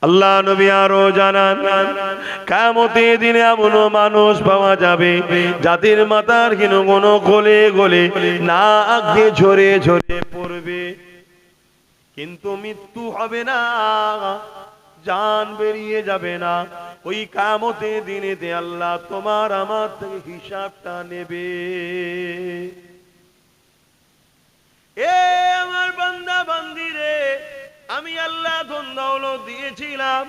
আল্লাহ নবী আরো জানান, কিয়ামতের দিনে এমন মানুষ পাওয়া যাবে যাদের মাথার কোন গলে গলে নাক দিয়ে ঝরে ঝরে পড়বে, কিন্তু মৃত্যু হবে না, জান বেরিয়ে যাবে না। ওই কিয়ামতের দিনেতে আল্লাহ তোমার আমার থেকে হিসাবটা নেবে। এ আমার বান্দা বান্দিরে, আমি আল্লাহ ধন দৌলত দিয়েছিলাম,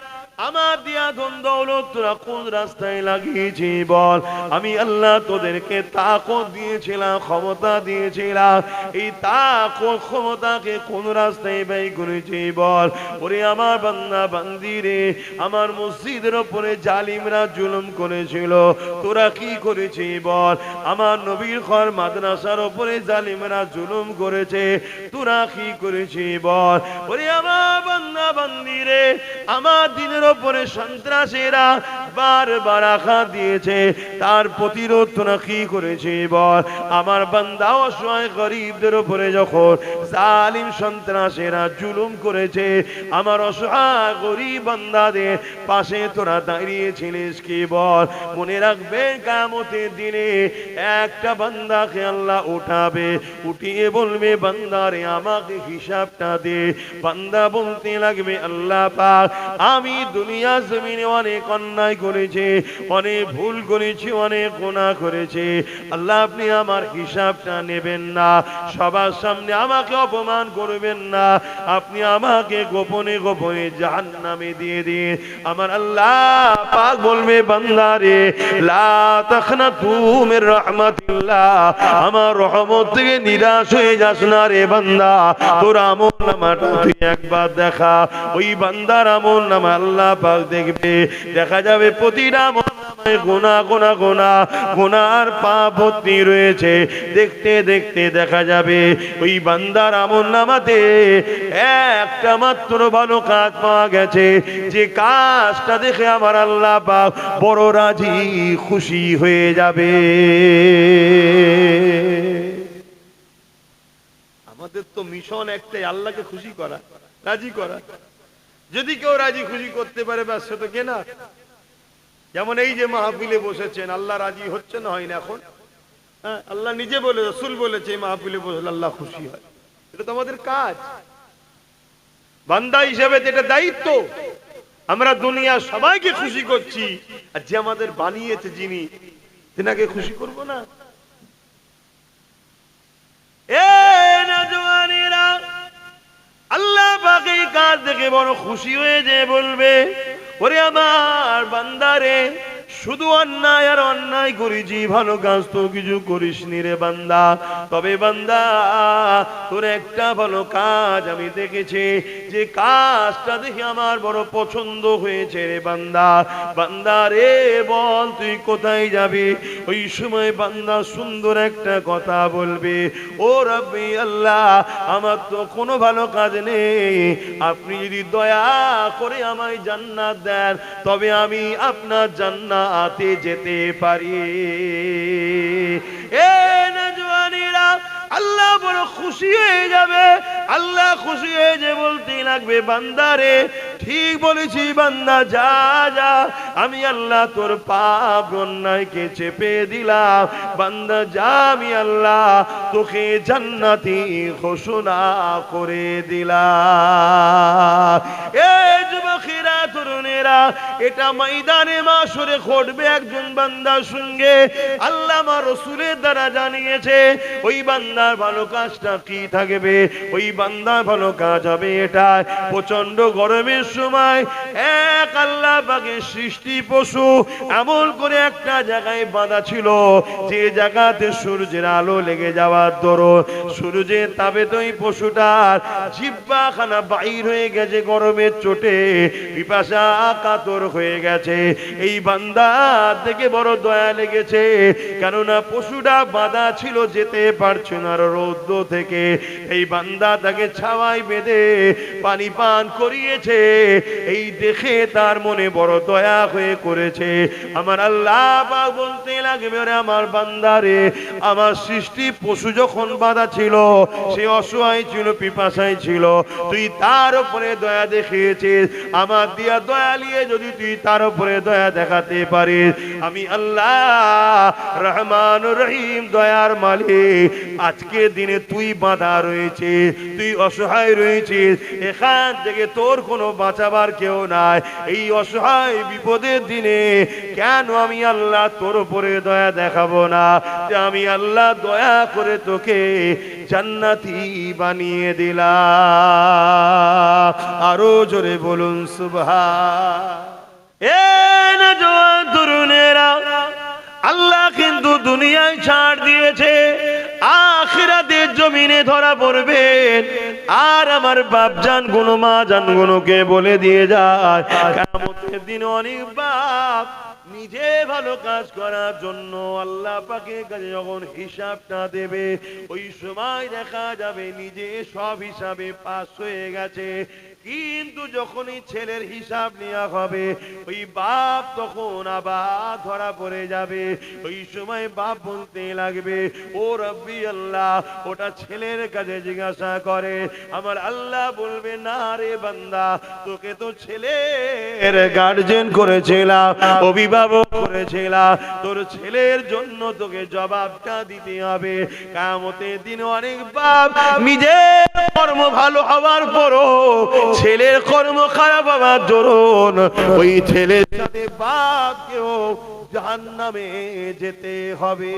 আমার দিয়া ধন দৌলত তোরা কোন রাস্তায় লাগিয়েছি বল। আমি আল্লাহ তোদেরকে তাকত দিয়েছিলাম, ক্ষমতা দিয়েছিলাম, এই তাকত ক্ষমতাকে কোন রাস্তায় ব্যয় করেছি বল। ওরে আমার বান্দা বান্দিরে, আমার মসজিদের উপরে জালিমরা জুলুম করেছিল, তোরা কি করেছি বল। আমার নবীর ঘর মাদ্রাসার উপরে জালিমরা জুলুম করেছে, তোরা কি করেছি বল। ওরে আমার বান্দা বান্দিরে, আমার দিনের উপরে সন্ত্রাসীরা বারবার আঘাত দিয়েছে, তার প্রতিরোধ তোরা কি করেছি বল। আমার বান্দা অসহায় গরিবদের উপরে যখন জালিম সন্ত্রাসীরা জুলুম করেছে, আমার অসহায় গরিব বান্দাদের পাশে তোরা দাঁড়িয়েছিলিস কি বল। মনে রাখবে কিয়ামতের দিনে একটা বান্দাকে আল্লাহ উঠাবে, উঠিয়ে বলবে বান্দারে আমাকে হিসাবটা দে। বান্দা বলতে লাগবে আল্লাহ পাক, আমি দুনিয়া জমিনে অনেক অন্যায় করেছি, অনেক ভুল করেছি, অনেক গুনাহ করেছি, আল্লাহ আপনি আমার হিসাবটা নেবেন না, সবার সামনে আমাকে অপমান করবেন না, আপনি আমাকে গোপনে গোপনে জাহান্নামে দিয়ে দিন। আমার আল্লাহ পাক বলবে বান্দারে লা তাখনাতু মির রাহমাতিল্লাহ, আমার রহমত থেকে নিরাশ হয়ে যাস না রে বান্দা। তোর আমলনামাটা তুই একবার দেখা, ওই বান্দার আমলনামা আল্লাহ পাক দেখবে, দেখা যাবে প্রতিটা আমলনামায় গুনাহ গুনাহ গুনাহ গুনার পাপ ভর্তি রয়েছে। দেখতে দেখতে দেখা যাবে ওই বান্দার আমলনামাতে একটা মাত্র ভালো কাজ পাওয়া গেছে, যে কাজটা দেখে আমার আল্লাহ পাক বড় রাজি খুশি হয়ে যাবে। আমাদের তো মিশন একটাই, আল্লাহকে খুশি করা, রাজি করা। যদি কেউ রাজি খুশি করতে পারে ব্যাস সে তো কেনা। যেমন এই যে মাহফিলে বসেছেন, আল্লাহ রাজি হচ্ছে না হয় না এখন? হ্যাঁ, আল্লাহ নিজে বলে, রাসূল বলেছে এই মাহফিলে বসলে আল্লাহ খুশি হয়। এটা তো আমাদের কাজ, বান্দা হিসেবে এটা দায়িত্ব। আমরা দুনিয়া সবাইকে খুশি করছি, আর যে আমাদের বানিয়েছে যিনি, তিনাকে খুশি করব না? এ নওজওয়ানেরা, আল্লাহ পাক এই কাজ দেখে বড় খুশি হয়ে যে বলবে, ওরে আমার বান্দারে, শুধু অন্যায় আর অন্যায় করেছি, ভালো কাজ তো কিছু করিসনি রে বান্দা। তবে বান্দা তোর একটা ভালো কাজ আমি দেখেছি, যে কাজটা দেখে আমার বড় পছন্দ হয়েছে রে বান্দা। বান্দা রে বল তুই কোথায় যাবি? ওই সময় বান্দা সুন্দর একটা কথা বলবে, ও রাব্বি আল্লাহ, আমার তো কোনো ভালো কাজ নেই, আপনি যদি দয়া করে আমায় জান্নাত দেন তবে আমি আপনার জান্নাতে যেতে পারি। এ নওজওয়ানেরা, আল্লাহ বড় খুশি হয়ে যাবে। আল্লাহ খুশি হয়ে যে বলতে লাগবে, বান্দারে ঠিক বলেছি বান্দা, যা যা, আমি আল্লাহ তোর পাপ অন্যায়কে চেপে দিলাম। বান্দা যা, আমি আল্লাহ তোকে জান্নাতি ঘোষণা করে দিলাম। এ যুবকেরা, তরুণেরা, এটা ময়দানে মাশরে ঘটবে একজন বান্দার সঙ্গে। আল্লাহ আমার রাসূলের দ্বারা জানিয়েছে ওই বান্দার ভালো কাজটা কি থাকবে। ওই বান্দার ভালো কাজ হবে এটা, প্রচন্ড গরমের সময় এক আল্লাহ পাকের সৃষ্টি পশু এমন করে একটা জায়গায় বাঁধা ছিল, যে জায়গাতে সূর্যের আলো লেগে যাওয়ার দরুন সূর্যের তাপে তো এই পশুটার জিহ্বাখানা বাইর হয়ে গেছে গরমের চোটে, পিপাসা কাতর হয়ে গেছে। এই বান্দা দেখে বড় দয়া লেগেছে, কেননা পশুটা বাঁধা ছিল, যেতে পারছে না রৌদ্র থেকে। এই বান্দা তাকে ছাওয়ায় বেঁধে পানি পান করিয়েছে। এই দেখে তার মনে বড় দয়া হয়ে করেছে। আমার আল্লাহ পাক বলতে লাগবে, ওরে আমার বান্দারে, আমার সৃষ্টি পশু যখন বাঁধা ছিল, সে অসহায় ছিল, পিপাসায় ছিল, তুই তার উপরে দয়া দেখিয়েছিস। আমার দিয়া দয়া নিয়ে যদি তুই তার উপরে দয়া দেখাতে পারিস, আমি আল্লাহ রহমান রহিম দয়ার মালিক, আজকের দিনে তুই বাঁধা রয়েছে, তুই অসহায় রয়েছিস, এখান থেকে তোর কোনো বাঁচাবার কেউ নাই। এই অসহায় বিপদের দিনে কেন আমি আল্লাহ তোর উপরে দয়া দেখাবো না? যে আমি আল্লাহ দয়া করে তোকে জান্নাতি বানিয়ে দিলাম। আরো জোরে বলুন সুবহান। এ নওজোয়ান তরুণেরা, আল্লাহ কিন্তু দুনিয়ায় ছাড় দিয়েছে, আখিরাতের জমিনে ধরা পড়বেন। আর আমার বাপজান গুনো, মা জান গুনোকে বলে দিয়ে যায়, কিয়ামতের দিন অনেক বাপ নিজে ভালো কাজ করার জন্য আল্লাহ পাকের কাছে যখন হিসাবটা দেবে, ওই সময় দেখা যাবে নিজে সব হিসাবে পাস হয়ে গেছে। কিন্তু যখনই ছেলের হিসাব নেওয়া হবে, ওই বাপ তখন আবার ধরা পড়ে যাবে। ওই সময় বাপ বলতে লাগবে, ও রব্বি আল্লাহ, ওটা ছেলের কাছে জিজ্ঞাসা করে। আমার আল্লাহ বলবে, না রে বান্দা, তোকে তো ছেলের গার্জেন করেছিলাম, অভিভাবক করেছিলাম, তোর ছেলের জন্য তোকে জবাবটা দিতে হবে। কিয়ামতের দিন অনেক বাপ নিজের কর্ম ভালো হওয়ার পরও ছেলের কর্ম খারাপ হওয়ার দরুন ওই ছেলের সাথে বাপকেও জাহান্নামে যেতে হবে।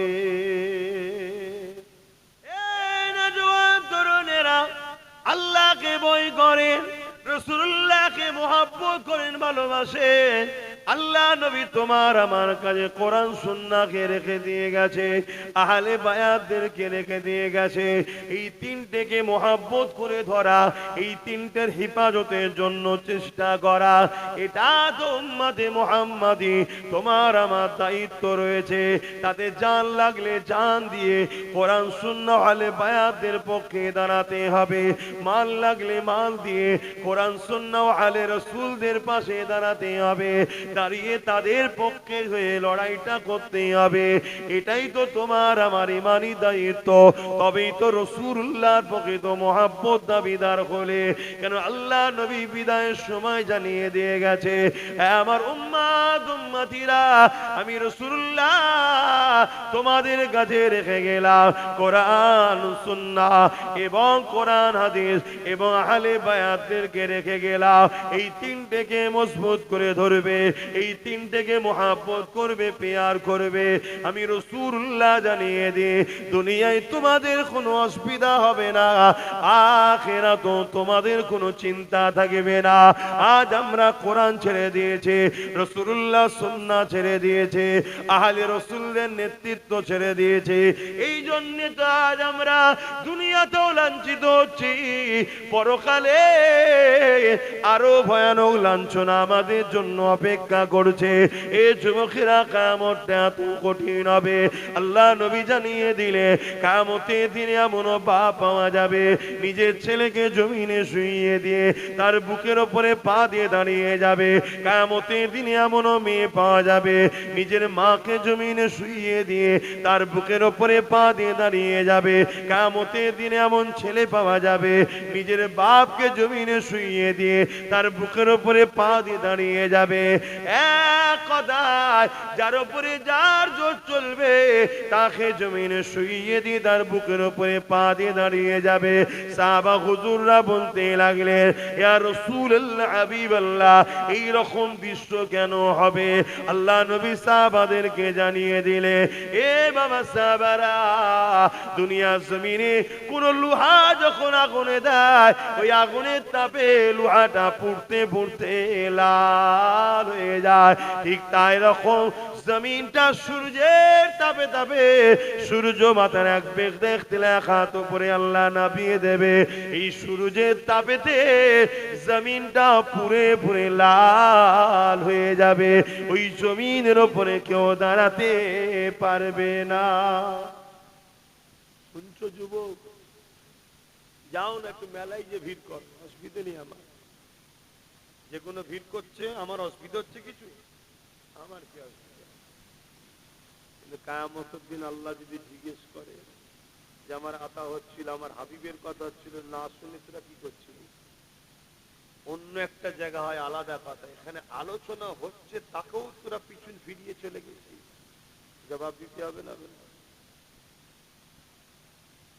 এই নওজোয়ান তরুণেরা, আল্লাহকে ভয় করেন, রাসূলুল্লাহকে মহব্বত করেন, ভালোবাসেন। আল্লাহ নবী তোমার আমার কাছে কোরআন সুন্নাহকে রেখে দিয়ে গেছে, আহলে বায়াতদেরকে রেখে দিয়ে গেছে। এই তিনটেকে মহব্বত করে ধরা, এই তিনটের হেফাজতের জন্য চেষ্টা করা, এটা তো উম্মতে মুহাম্মাদি তোমার আমার দায়িত্ব রয়েছে। তাতে জান লাগলে জান দিয়ে কোরআন সুন্নাহ আহলে বায়াতদের পক্ষে দাঁড়াতে হবে, মাল লাগলে মাল দিয়ে কোরআন সুন্নাহ আহলে রাসূলদের পাশে দাঁড়াতে হবে, দাঁড়িয়ে তাদের পক্ষে হয়ে লড়াইটা করতে হবে। এটাই তো তোমার আমার ইমানি দায়িত্ব। তবেই তো রাসূলুল্লাহর প্রকৃত মহব্বত দাবিদার হলে। কেন আল্লাহ নবী বিদায়ের সময় জানিয়ে দিয়ে গেছে, আমার উম্মত উম্মতিরা, আমি রাসূলুল্লাহ তোমাদের কাছে রেখে গেলাম কোরআন সুন্নাহ এবং কোরআন হাদিস এবং আহলে বায়াতদেরকে রেখে গেলাম। এই তিনটেকে মজবুত করে ধরবে, এই তিনটেকে মহব্বত করবে, পেয়ার করবে। আমি রাসূলুল্লাহ জানিয়ে দিই, দুনিয়ায় তোমাদের কোনো অসুবিধা হবে না, আখিরাতেও তোমাদের কোনো চিন্তা থাকবে না। আজ আমরা কোরআন ছেড়ে দিয়েছি, রাসূলুল্লাহ সুন্নাহ ছেড়ে দিয়েছে, আহলে রাসূলদের নেতৃত্ব ছেড়ে দিয়েছে। এই জন্য তো আজ আমরা দুনিয়াতেও লাঞ্ছিত হচ্ছি, পরকালে আরো ভয়ানক লাঞ্ছনা আমাদের জন্য অপেক্ষা করছে। এই যুবকেরা, কিয়ামতটা এত কঠিন হবে। আল্লাহ নবী জানিয়ে দিলে, কিয়ামতের দিনে এমন বাপ পাওয়া যাবে, নিজের ছেলেকে জমিনে শুইয়ে দিয়ে তার বুকের উপরে পা দিয়ে দাঁড়িয়ে যাবে। কিয়ামতের দিনে এমন মেয়ে পাওয়া যাবে, নিজের মাকে জমিনে শুইয়ে দিয়ে তার বুকের উপরে পা দিয়ে দাঁড়িয়ে যাবে। কিয়ামতের দিনে এমন ছেলে পাওয়া যাবে, নিজের বাপকে জমিনে শুইয়ে দিয়ে তার বুকের উপরে পা দিয়ে দাঁড়িয়ে যাবে। এক কথায়, যার উপরে যার জোর চলবে, তাকে জমিনে শুইয়ে দিয়ে তার বুকের উপরে পা দিয়ে দাঁড়িয়ে যাবে। সাহাবা হুজুররা বলতে লাগলেন, ইয়া রাসূলুল্লাহ, হাবিবাল্লাহ, এই রকম দৃশ্য কেন হবে? আল্লাহ নবী সাহাবাদেরকে জানিয়ে দিলে, এ বাবা সাহাবারা, দুনিয়া জমিনে কোন লোহা যখন আগুনে দেয়, ওই আগুনের তাপে লোহাটা পুড়তে পুড়তে লাল হয়ে যায়। ঠিক তাই রকম জমিনটা সূর্যের তাপে তাপে সূর্য মাথার এক বেগ দেখতে হাত উপরে আল্লাহ নামিয়ে দেবে। এই সূর্যের তাপেতে জমিনটা পুরে পুরে লাল হয়ে যাবে। ওই জমিনের উপরে কেউ দাঁড়াতে পারবে না। শুনছো যুবক? যাও না একটু মেলায় যে ভিড় কর, অসুবিধা নেই আমার। যে কোনো ভিড় করছে, আমার অসুবিধা হচ্ছে কিছু? আমার কি অসুবিধা? কিন্তু কিয়ামতের দিন আল্লাহ যদি জিজ্ঞেস করে যে আমার আতা হচ্ছিল, আমার হাবিবের কথা হচ্ছিল, না শুনে তোরা কি করছিল? অন্য একটা জায়গা হয় আলাদা কথা, এখানে আলোচনা হচ্ছে তাকেও তোরা পিছন ফিরিয়ে চলে গেছি, জবাব দিতে হবে না?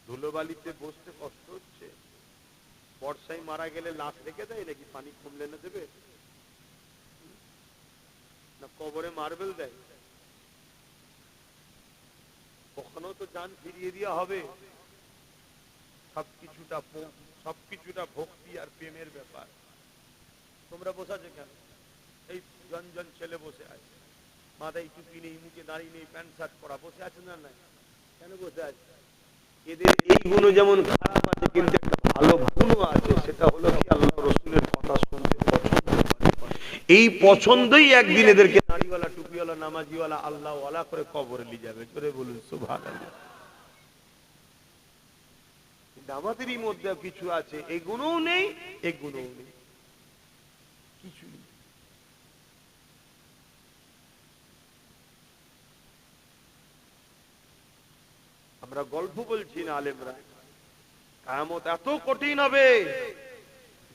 ধুলোবালিতে বসতে কষ্ট হচ্ছে? বর্ষায় মারা গেলে লাশ রেখে দেয় নাকি? পানি কমলে না দেবে? না কবরে মার্বেল দেয়? কখনো তো জান ফিরিয়ে দেওয়া হবে। সবকিছুটা ভক্তি আর প্রেমের ব্যাপার। তোমরা বসে আছো কেন? এই জন জন ছেলে বসে আছে, মাথায় টুপি নেই, মুখে দাড়ি নেই, প্যান্ট শার্ট পরা, বসে আছে না? নাই কেন বসে আছে? এদের এই গুণ যেমন খারাপ আছে, কিন্তু একটা ভালো গুণও আছে, সেটা হলো কি আল্লাহ রাসূলের কথা শুনতে পছন্দ করে। এই পছন্দই একদিন এদেরকে দাড়িওয়ালা, টুপিওয়ালা, নামাজিওয়ালা, আল্লাহওয়ালা করে কবরে নিয়ে যাবে। জোরে বলুন সুবহানাল্লাহ। কিন্তু আমাদেরই মধ্যে কিছু আছে, এই গুণও নেই, এই গুণও নেই, কিছু নেই। আমরা গল্প বলছি না আলেমরা। কিয়ামত এত কঠিন হবে,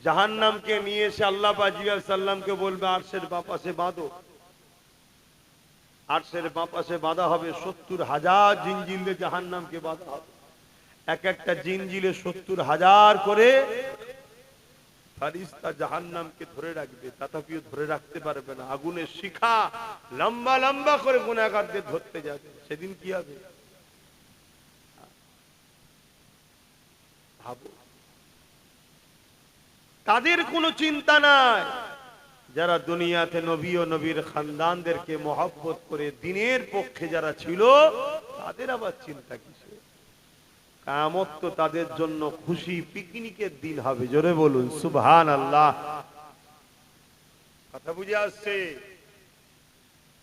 জাহান্নামকে নিয়ে এসে আল্লাহ পাক জিবরাইল সাল্লামকে বলবে আরশের বাপাসে বাঁধো। আরশের বাপাসে বাঁধা হবে, ৭০,০০০ জিনজিলে জাহান্নামকে বাঁধা হবে। এক একটা জিনজিলে ৭০,০০০ করে ফারিস্তা জাহান্নামকে ধরে রাখবে, তথাপিও ধরে রাখতে পারবে না। আগুনের শিখা লম্বা লম্বা করে গুনাহগারদের ধরতে যাবে। সেদিন কি হবে ভাবো। তাদের কোনো চিন্তা নাই। যারা দুনিয়াতে নবী ও নবীর খানদানদেরকে মহব্বত করে দ্বীনের পক্ষে যারা ছিল, তাদের আবার চিন্তা কিসে? কিয়ামত তো তাদের জন্য খুশি পিকনিকের দিন হবে। জোরে বলুন সুবহানাল্লাহ। কথা বুঝে আসছে?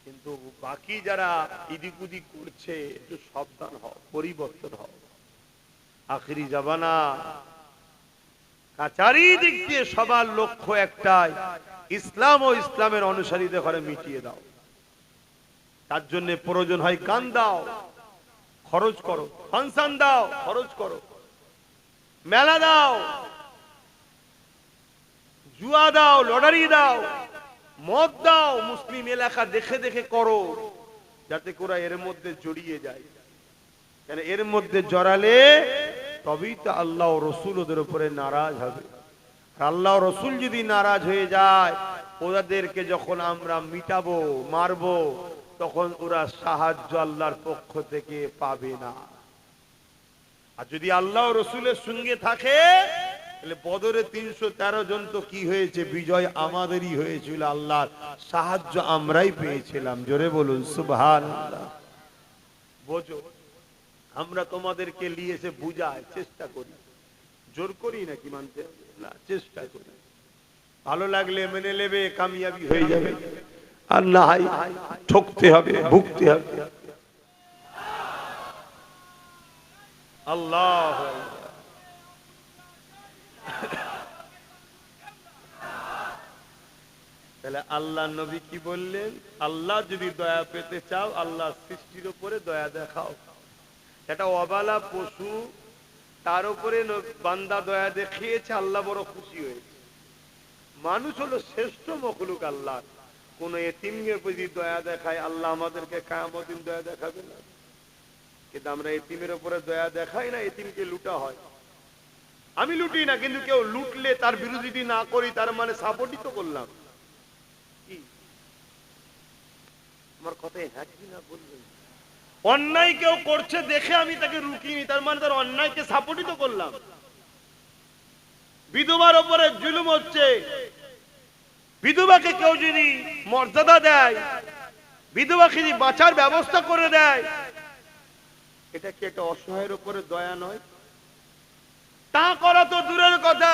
কিন্তু বাকি যারা ইদিক উদিক করছে, একটু সাবধান হও, পরিবর্তন হও। আখিরি জামানা, চারিদিক দিয়ে সবার লক্ষ্য একটাই, ইসলাম ও ইসলামের অনুসারীদের ঘরে মিটিয়ে দাও। তার জন্য প্রয়োজন হয় গান দাও, খরচ করো, ফাংশন দাও, খরচ করো, মেলা দাও, জুয়া দাও, লটারি দাও, মদ দাও, মুসলিম এলাকা দেখে দেখে করো, যাতে করে এর মধ্যে জড়িয়ে যায়। কেন এর মধ্যে জড়ালে তবেই তো আল্লাহ ও রসুল ওদের উপরে নারাজ হবে। আল্লাহ রসুল যদি নারাজ হয়ে যায়, ওদেরকে যখন আমরা মিটাবো, মারবো, তখন ওরা সাহায্য আল্লাহর পক্ষ থেকে পাবে না। আর যদি আল্লাহ রসুলের সঙ্গে থাকে, তাহলে বদরে ৩১৩ জন তো কি হয়েছে? বিজয় আমাদেরই হয়েছিল, আল্লাহর সাহায্য আমরাই পেয়েছিলাম। জোরে বলুন সুবহানাল্লাহ। বোঝো, আমরা তোমাদেরকে নিয়ে এসে বুঝাই চেষ্টা করি, জোর করি নাকি মানতে? না, চেষ্টা করি। ভালো লাগলে মেনে নেবে, কামিয়াবি হয়ে যাবে। আর না হয় ঠকতে হবে, ভুগতে হবে। আল্লাহ তাহলে আল্লাহ নবী কি বললেন? আল্লাহ যদি দয়া পেতে চাও, আল্লাহ সৃষ্টির উপরে দয়া দেখাও। এটা অবালা পশু, তার উপরে বান্দা দয়া দেখিয়েছে, আল্লাহ বড় খুশি হয়েছে। মানুষ হলো শ্রেষ্ঠ মখলুক আল্লাহ। কোন এতিমের প্রতি দয়া দেখায়, আল্লাহ আমাদেরকে কিয়ামতের দিন দয়া দেখাবে না? কিন্তু আমরা এতিমের উপরে দয়া দেখাই না, এতিমকে লুটা হয়। আমি লুটি না, কিন্তু কেউ লুটলে তার বিরোধিতা না করি, তার মানে সাপোর্টই তো করলাম। কি আমার কথায় হ্যাঁ কি না বলবেন? অন্যায় কেউ করছে দেখে আমি তাকে রুকিনি, তার মানে তার অন্যায়কে সাপোর্টই তো করলাম। বিধবার উপরে জুলুম হচ্ছে, বিধবাকে কেউ যদি মর্যাদা দেয়, বিধবাকে যদি বাঁচার ব্যবস্থা করে দেয়, এটা কি একটা অসহায়ের উপরে দয়া নয়? তা করা তো দূরের কথা,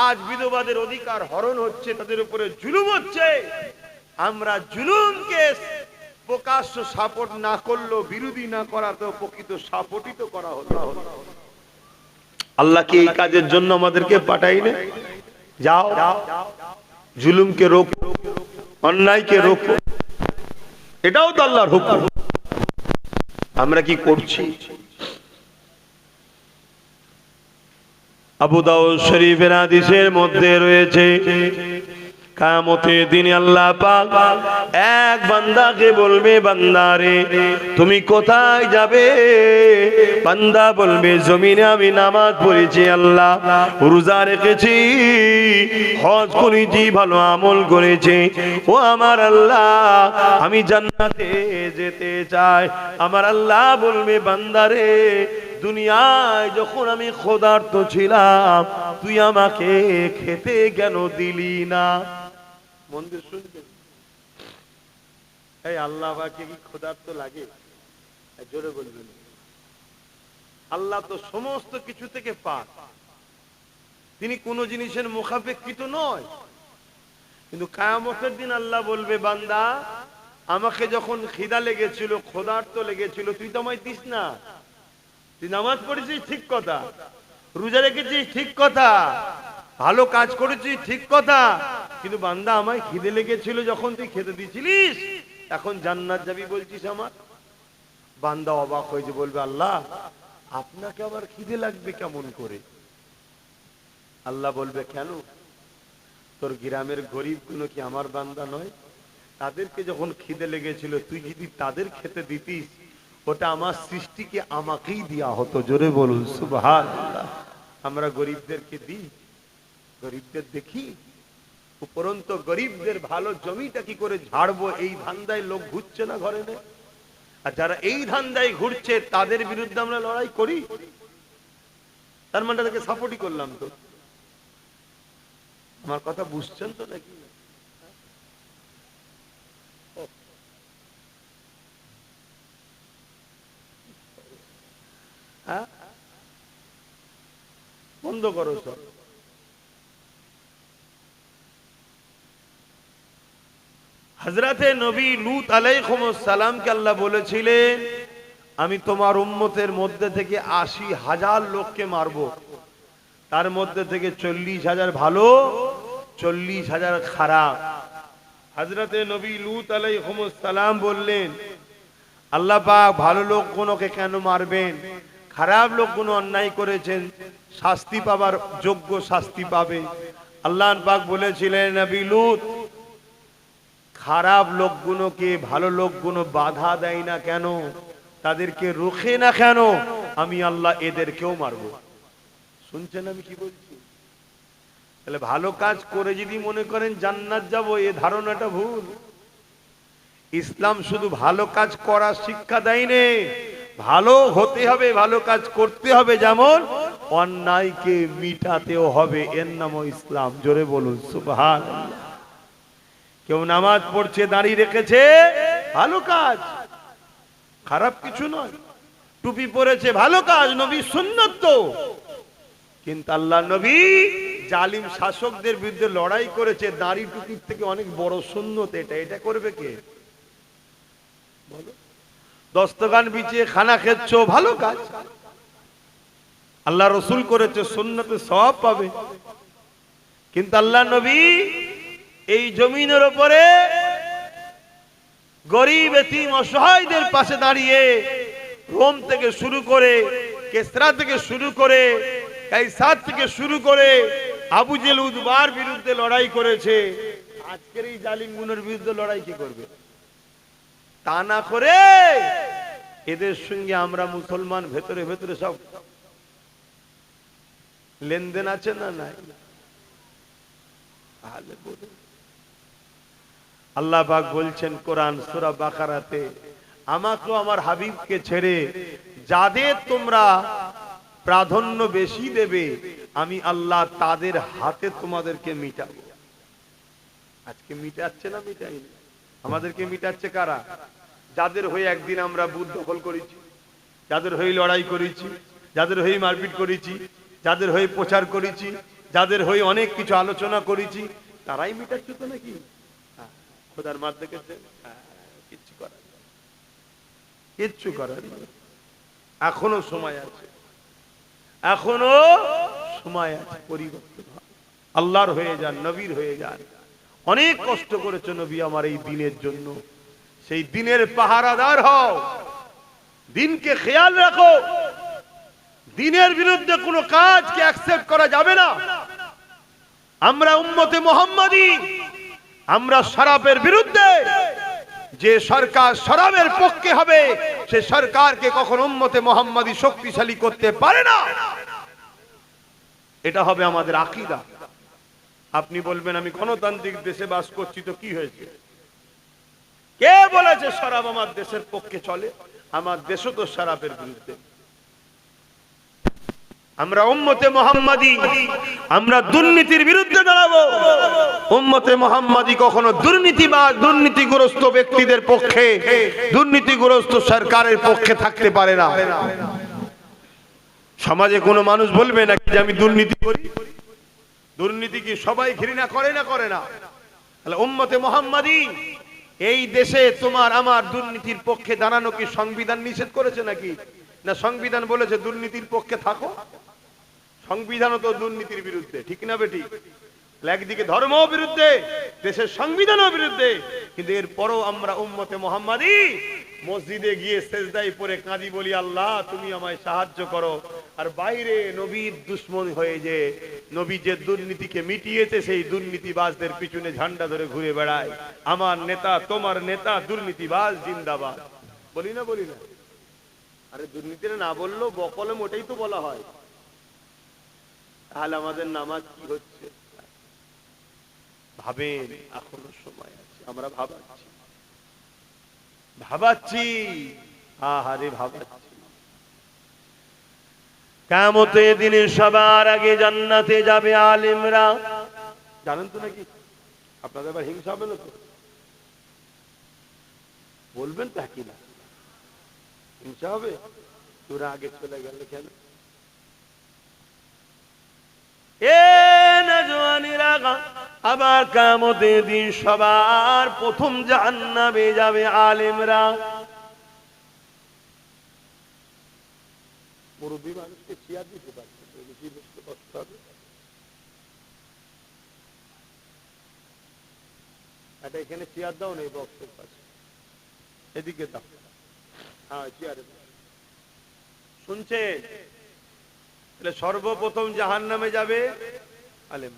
আজ বিধবাদের অধিকার হরণ হচ্ছে, তাদের উপরে জুলুম হচ্ছে। আমরা জুলুমকে প্রকাশ্য সাপোর্ট না করলেও, বিরোধী না করা তো প্রকৃত সাপোর্টই তো করা হলো। আল্লাহ কি এই কাজের জন্য আমাদেরকে পাঠাইনি? যাও জুলুমকে রোকো, অন্যায়কে রোকো, এটাও তো আল্লাহর হুকুম। আমরা কি করছি? আবু দাউদ শরীফের হাদিসের মধ্যে রয়েছে, কিয়ামতের দিনে আল্লাহ পাক এক বান্দাকে বলবে, বান্দা রে তুমি কোথায় যাবে? বান্দা বলবে, জমিনে আমি নামাজ পড়েছি আল্লাহ, রোজা রেখেছি, হজ করেছি, ভালো আমল করেছি, ও আমার আল্লাহ আমি জান্নাতে যেতে চাই। আমার আল্লাহ বলবে, বান্দা রে দুনিয়ায় যখন আমি ক্ষুধার্ত ছিলাম তুই আমাকে খেতে কেন দিলি না? মন দিয়ে শুনবেন, এই আল্লাহ পাকে কি ক্ষুধার্ত লাগে? জোরে বলবেন। আল্লাহ তো সমস্ত কিছু থেকে পাক, তিনি কোন জিনিসের মুখাপেক্ষিত নয়। কিন্তু কিয়ামতের দিন আল্লাহ বলবে, বান্দা আমাকে যখন খিদা লেগেছিল, ক্ষুধার্ত লেগেছিল, তুই তো আমায় দিস না। তুই নামাজ পড়েছিস ঠিক কথা, রোজা রেখেছিস ঠিক কথা, ভালো কাজ করেছিস ঠিক কথা, কিন্তু বান্দা আমায় খিদে লেগেছিল যখন তুই খেতে দিয়েছিলিস, এখন জান্নাত যাবি বলছিস আমার। বান্দা অবাক হয়েছে, বলবে আল্লাহ আপনাকে আবার খিদে লাগবে কেমন করে? আল্লাহ বলবে, কেন তোর গ্রামের গরিব গুলো কি আমার বান্দা নয়? তাদেরকে যখন খিদে লেগেছিল তুই যদি তাদের খেতে দিতিস, ওটা আমার সৃষ্টিকে আমাকেই দেয়া হতো। জোরে বলুন সুবহানাল্লাহ। আমরা গরিবদেরকে দিই, গরিবদের দেখি, উপরন্ত গরিবদের ভালো জমিটা কি করে ঝাড়বো এই ধান্দায় লোক ঘুরছে না ঘরে নেই? আর যারা এই ধান্দায় ঘুরছে তাদের বিরুদ্ধে আমরা লড়াই করি, তার মানে তাদেরকে সাপোর্টই করলাম। তো আমার কথা বুঝছেন তো নাকি? বন্ধ করো সব। হযরতে নবী লূত আলাইহিস সালামকে আল্লাহ বলেছিলেন, আমি তোমার উম্মতের মধ্যে থেকে ৮০,০০০ লোককে মারবো, তার মধ্যে থেকে ৪০,০০০ ভালো, ৪০,০০০ খারাপ। হযরতে নবী লূত আলাইহিস সালাম বললেন, আল্লাহ পাক ভালো লোকগুলোকে কেন মারবেন? খারাপ লোকগুলো অন্যায় করেছেন, শাস্তি পাবার যোগ্য শাস্তি পাবে। আল্লাহ পাক বলেছিলেন, নবী লূত খারাপ লোকগুলোকে ভালো লোকগুলো বাধা দেয় না কেন, তাদেরকে রোখে না কেন? আমি আল্লাহ এদেরকেও মারবো। শুনছেন আমি কি বলছি? তাহলে ভালো কাজ করে যদি মনে করেন জান্নাত যাব, এই ধারণাটা ভুল। ইসলাম শুধু ভালো কাজ করার শিক্ষা দেয়নি, ভালো হতে হবে, ভালো কাজ করতে হবে, যেমন অন্যায়কে মিটাতেও হবে, এর নামও ইসলাম। জোরে বলুন সুবহানাল্লাহ। কেউ নামাজ পড়ছে, দাঁড়িয়ে রেখেছে, ভালো কাজ, খারাপ কিছু নয়। টুপি পরেছে, ভালো কাজ, নবীর সুন্নাত তো। কিন্তু আল্লাহ নবী জালিম শাসকদের বিরুদ্ধে লড়াই করেছে, দাড়ি টুপির থেকে অনেক বড় সুন্নত এটা। এটা করবে কে? বলো। দস্তরখান বিছিয়ে খানা খেচ্ছ, ভালো কাজ, আল্লাহ রসুল করেছে, সুন্নতে সওয়াব পাবে। কিন্তু আল্লাহ নবী এই জমিনের উপরে গরিব এতিম অসহায়দের পাশে দাঁড়িয়ে রোম থেকে শুরু করে, কেসরা থেকে শুরু করে, কাইসার থেকে শুরু করে আবু জেল উতবার বিরুদ্ধে লড়াই করেছে। আজকের এই জালিম গুণের বিরুদ্ধে লড়াই কি করবে? তা না করে এদের সঙ্গে আমরা মুসলমান ভেতরে ভেতরে সব লেনদেন আছে না নাই? আল্লাহ পাক বলছেন কোরআন সূরা বাকারাতে, আমাকে আমার হাবিবকে ছেড়ে যাদের তোমরা প্রাধান্য বেশি দেবে, আমি আল্লাহ তাদের হাতে তোমাদেরকে মিটাবো। আজকে মিটাচ্ছে না মিটাইনি? আমাদেরকে মিটাচ্ছে কারা? যাদের হয়ে একদিন আমরা বুথ দখল করেছি, যাদের হয়ে লড়াই করেছি, যাদের হয়ে মারপিট করেছি, যাদের হয়ে প্রচার করেছি, যাদের হয়ে অনেক কিছু আলোচনা করেছি, তারাই মিটাচ্ছে তো নাকি? খোদার মার দেখেছে, কিচ্ছু করার নেই, কিচ্ছু করার নেই। এখনো সময় আছে, এখনো সময় আছে, পরিবর্তন হয়। আল্লাহর হয়ে যান, নবীর হয়ে যান। অনেক কষ্ট করেছে নবী আমার এই দিনের জন্য, সেই দিনের পাহারাদার হও, দিনকে খেয়াল রাখো। দিনের বিরুদ্ধে কোনো কাজকে অ্যাকসেপ্ট করা যাবে না। আমরা উম্মতে মুহাম্মাদি, আমরা শরাবের বিরুদ্ধে। যে সরকার শরাবের পক্ষে হবে, সে সরকারকে কখনো উম্মতে মুহাম্মাদি শক্তিশালী করতে পারে না। এটা হবে আমাদের আকীদা। আপনি বলবেন আমি গণতান্ত্রিক দেশে বাস করছি, তো কি হয়েছে? কে বলেছে শরাব আমার দেশের পক্ষে চলে? আমার দেশও তো শরাবের বিরুদ্ধে। আমরা উম্মতে মুহাম্মাদি, আমরা দুর্নীতির বিরুদ্ধে দাঁড়াবো। উম্মতে মুহাম্মাদি কখনো দুর্নীতিবাজ, দুর্নীতিগ্রস্ত ব্যক্তিদের পক্ষে, দুর্নীতিগ্রস্ত সরকারের পক্ষে থাকতে পারে না। সমাজে কোনো মানুষ বলবে নাকি যে আমি দুর্নীতি করি? দুর্নীতি কি সবাই ঘৃণা করে না? করে না। তাহলে উম্মতে মুহাম্মাদি, এই দেশে তোমার আমার দুর্নীতির পক্ষে দাঁড়ানো কি সংবিধান নিষেধ করেছে নাকি? না, সংবিধান বলেছে দুর্নীতির পক্ষে থাকো। সংবিধানও তো দুর্নীতির বিরুদ্ধে, ঠিক না বেটি? একদিকে ধর্মও বিরুদ্ধে, দেশের সংবিধানও বিরুদ্ধে, কিন্তু এরপরও আমরা উম্মতে মুহাম্মাদি মসজিদে গিয়ে সেজদায় পড়ে কাঁদি, বলি আল্লাহ তুমি আমায় সাহায্য করো। আর বাইরে নবীর দুশ্মন হয়ে যে নবী যে দুর্নীতিকে মিটিয়েছে, সেই দুর্নীতিবাজদের পিছনে ঝান্ডা ধরে ঘুরে বেড়ায়। আমার নেতা, তোমার নেতা দুর্নীতিবাজ জিন্দাবাদ, বলি না? বলি না? আরে দুর্নীতিটা না বললো বকলম, ওটাই তো বলা হয়। তাহলে আমাদের নামাজ কি হচ্ছে? ভাবেন, এখনো সময় আছে। আমরা ভাবাচ্ছি, আহারে ভাবাচ্ছি। কিয়ামতের দিনে সবার আগে জান্নাতে যাবে আলেমরা। জানেন তো নাকি? আপনাদের আবার হিংসা হবে না তো? বলবেন তা কি না? হিংসা হবে? তোরা আগে চলে গেলে কেন? আবার কিয়ামতের দিন সবার প্রথম জাহান্নামে যাবে আলেমরা। মুরব্বী মানুষকে চেয়ার দিতে পারছে, বেশি বসতে কষ্ট হবে। এটা এখানে চেয়ার দাও নেই, বক্সের পাশে এদিকে দাও। হ্যাঁ, চেয়ারে শুনছে। তাহলে সর্বপ্রথম জাহান্নামে যাবে আলেম,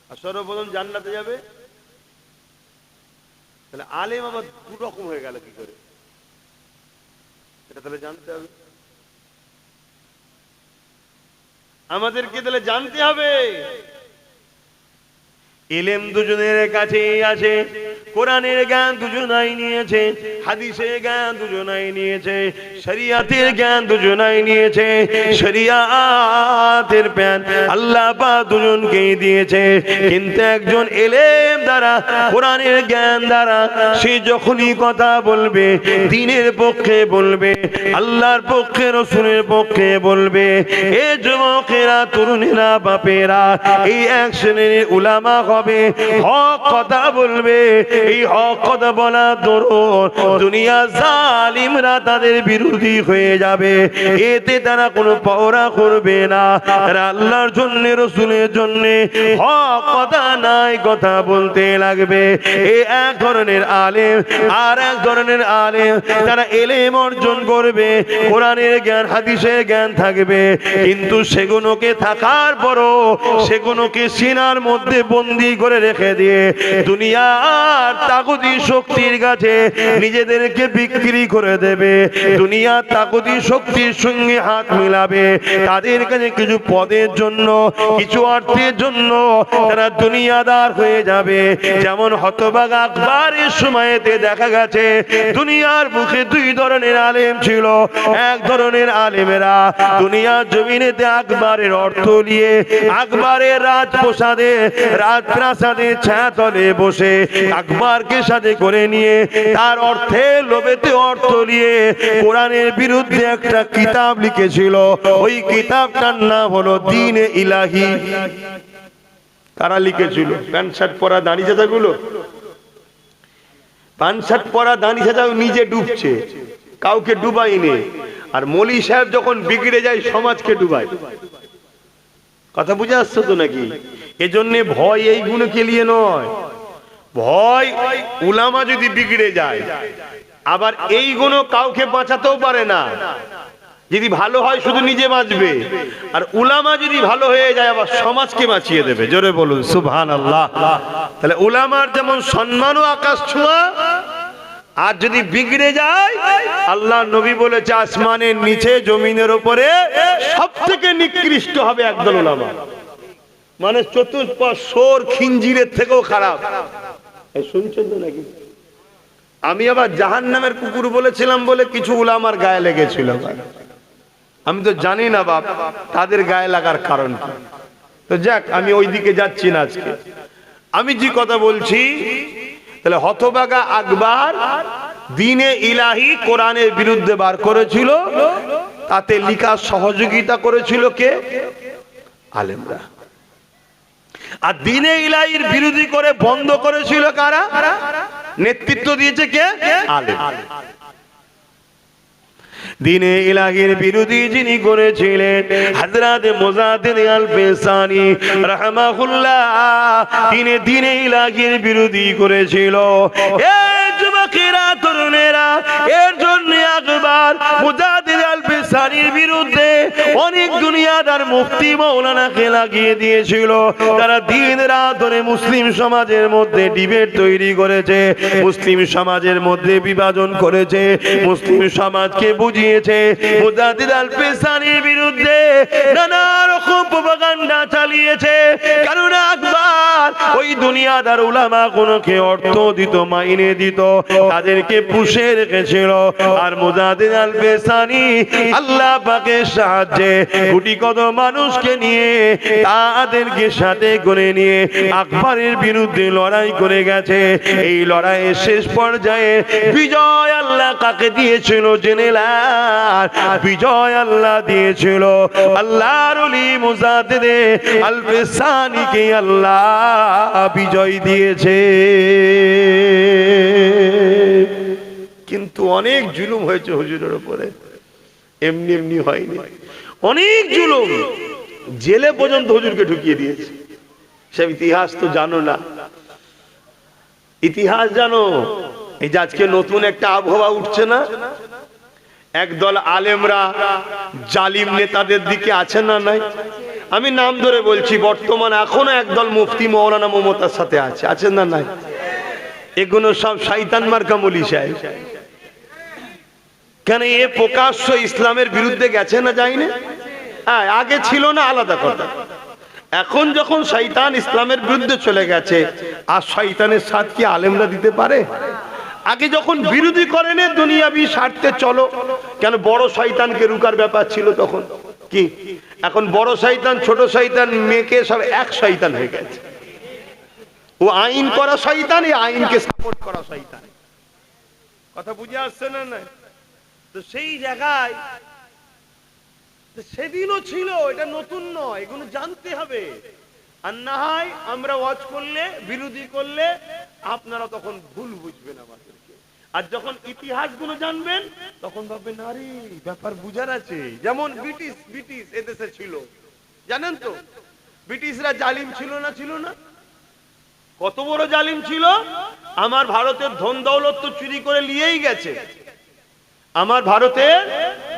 আর সর্বপ্রথম জান্নাতে যাবে। তাহলে আলেম আবার দু রকম হয়ে গেল কি করে? এটা তাহলে জানতে হবে আমাদেরকে, তাহলে জানতে হবে। ইলম দুজনের কাছেই আছে, কোরআনের জ্ঞান দুজনাই নিয়েছে, হাদিসের জ্ঞান দুজনাই নিয়েছে, শরিয়াতের জ্ঞান দুজনাই নিয়েছে। শরিয়াতের জ্ঞান আল্লাহ পাক দুজনকেই দিয়েছে। কিন্তু একজন ইলম দ্বারা, কোরআনের জ্ঞান দ্বারা সে যখনই কথা বলবে, দ্বীনের পক্ষে বলবে, আল্লাহর পক্ষে, রাসূলের পক্ষে বলবে, এ যুবকেরা, তরুণেরা, বাপেরা, এই এক শ্রেণীর উলামা হবে, হক কথা বলবে। এই হক কথা বলা দরুন দুনিয়া জালিমরা তাদের বিরোধী হয়ে যাবে। এতে তারা কোনো পরোয়া করবে না। তারা আল্লাহর জন্য, রাসূলের জন্য হক কথা নাই কথা বলতে লাগবে। এই এক ধরনের আলেম। আর এক ধরনের আলেম, তারা ইলম অর্জন করবে, কোরআনের জ্ঞান, হাদিসের জ্ঞান থাকবে, কিন্তু সেগুলোকে থাকার পরও সেগুলোকে সিনার মধ্যে বন্দী করে রেখে দিয়ে দুনিয়ার তাগুতি শক্তির কাছে নিজেদেরকে বিক্রি করে দেবে। দুনিয়ার তাগুতি শক্তির সঙ্গে হাত মিলাবে। তাদের কাছে কিছু পদের জন্য, কিছু অর্থের জন্য তারা দুনিয়াদার হয়ে যাবে। যেমন হতভাগা আকবরের সময়তে দেখা গেছে দুনিয়ার মুখে দুই ধরনের আলেম ছিল। এক ধরনের আলেমেরা দুনিয়ার জমিনেতে আকবরের অর্থ নিয়ে আকবরের রাজপ্রাসাদে ছায়াতলে বসে আকবর আকবরকে সাথে করে নিয়ে তার অর্থে লোভেতে অর্থ নিয়ে কোরআনের বিরুদ্ধে একটা কিতাব লিখেছিল। ওই কিতাবটার নাম হলো দ্বীন-এ ইলাহি। কারা লিখেছিল? প্যান্ট শার্ট পরা দাড়ি চাচাগুলো। প্যান্ট শার্ট পরা দাড়ি চাচা নিজে ডুবছে, কাউকে ডুবাইনি। আর মৌলী সাহেব যখন বিগড়ে যায় সমাজকে ডুবায়। কথা বুঝে আসছো তো নাকি? এজন্যে ভয় এইগুলোকে নিয়ে নয়, ভয় উলামা যদি বিগড়ে যায়, আবার এইগুলো কাউকে বাঁচাতেও পারে না। যদি ভালো হয় শুধু নিজে বাঁচবে, আর উলামা যদি ভালো হয়ে যায় আবার সমাজকে বাঁচিয়ে দেবে। জোরে বলুন সুবহানাল্লাহ। তাহলে উলামার যেমন সম্মানও আকাশ ছোঁয়া, আর যদি বিগড়ে যায়, আল্লাহ নবী বলেছে আসমানের নিচে জমিনের উপরে সব থেকে নিকৃষ্ট হবে একদল উলামা। মানে চতুষ্পদ সোর খিঞ্জিরের থেকেও খারাপ। শুনছেন তো নাকি? আমি আবার জাহান্নামের কুকুর বলেছিলাম বলে কিছু উলামার গায়ে লেগেছিল। আমি তো জানি না বাপ তাদের গায়ে লাগার কারণ কি। তো যাক, আমি ওই দিকে যাচ্ছি না আজকে। আমি যে কথা বলছি, তাহলে হতভাগা আকবর দ্বীন-এ ইলাহি কোরআনের বিরুদ্ধে বার করেছিল। তাতে লিখার সহযোগিতা করেছিল কে? আলেমরা। আর দ্বীন-এ ইলাহির বিরোধী করে বন্ধ করেছিল কারা? নেতৃত্ব দিয়েছে কে? আলেম। দ্বীন-এ ইলাহির বিরোধী যিনি করেছিলেন হযরত মুজাদ্দিদ আল-ফিসানি রাহমাহুল্লাহ, তিনি দ্বীন-এ ইলাহির বিরোধী করেছিল। এই যুবকেরা, তরুণেরা, এর জন্য আকবর মুজাদ্দিদ আল-ফিসানির বিরুদ্ধে অনেক দুনিয়াদার মুফতি মাওলানাকে লাগিয়ে দিয়েছিল। তারা দিন রাত ধরে মুসলিম সমাজের মধ্যে ডিবেট তৈরি করেছে, মুসলিম সমাজের মধ্যে বিভাজন করেছে, মুসলিম সমাজকে বুঝিয়েছে মুজাদ্দিদ আল-ফিসানির বিরুদ্ধে নানা রকম প্রপাগান্ডা চালিয়েছে। কারণ আকবর ওই দুনিয়াদার উলামা গুলোকে অর্থ দিত, মাইনে দিত, তাদেরকে পুষে রেখেছিল। আর মুজাদ্দিদ আল-ফিসানি আল্লাহ পাকের সাহায্যে কোটি কত মানুষকে নিয়ে তাদেরকে সাথে করে নিয়ে আকবরের বিরুদ্ধে লড়াই করে গেছে। এই লড়াইয়ের শেষ পর্যায়ে বিজয় আল্লাহ কাকে দিয়েছিল জেনে নাও। বিজয় আল্লাহ দিয়েছিল আল্লাহর ওলি মুজাদ্দিদ আল-ফিসানিকে। আল্লাহ বিজয় দিয়েছে। কিন্তু অনেক জুলুম হয়েছে হুজুরের উপরে, এমনি এমনি হয়নি। অনেক জুলুম, জেলে পর্যন্ত হুজুরকে ঢুকিয়ে দিয়েছে। সব ইতিহাস তো জানো না? ইতিহাস জানো? এই যে আজকে নতুন একটা আবহাওয়া উঠছে না, একদল আলেমরা জালিম নেতাদের দিকে আছে না নাই? আমি নাম ধরে বলছি, বর্তমান এখনো একদল মুফতি মাওলানা মমতার সাথে আছে, আছেন না নাই? এগুলো সব শয়তান মার্কা মৌলী সাহেব। কেন এ প্রকাশ্য ইসলামের বিরুদ্ধে গেছে না যায়নি? হ্যাঁ, আগে ছিল না, আলাদা কথা। এখন যখন শয়তান ইসলামের বিরুদ্ধে চলে গেছে, আর শয়তানের সাথ কি আলেমরা দিতে পারে? আগে যখন বিরোধী করেন দুনিয়াবি স্বার্থে চলো, কেন বড় শয়তানকে রুকার ব্যাপার ছিল তখন কি? এখন বড় শয়তান ছোট শয়তান মেয়েকে সব এক শয়তান হয়ে গেছে। ও আইন করা শয়তান, এই আইনকে সাপোর্ট করা শয়তান। কথা বুঝে আসছে না? না তো সেই জায়গায় সেদিনও ছিল, এটা নতুন নয়, এগুলো জানতে হবে। আর না হয় আমরা ওয়াজ করলে, বিরোধী করলে আপনারা তখন ভুল বুঝবেন আমাদেরকে। আর যখন ইতিহাসগুলো জানবেন তখন ভাববেন আরে ব্যাপার বুঝার আছে। যেমন ব্রিটিশ এদেশে ছিল, জানেন তো? ব্রিটিশরা জালিম ছিল না? ছিল না? কত বড় জালিম ছিল! আমার ভারতের ধন দৌলত তো চুরি করে নিয়েই গেছে। আমার ভারতের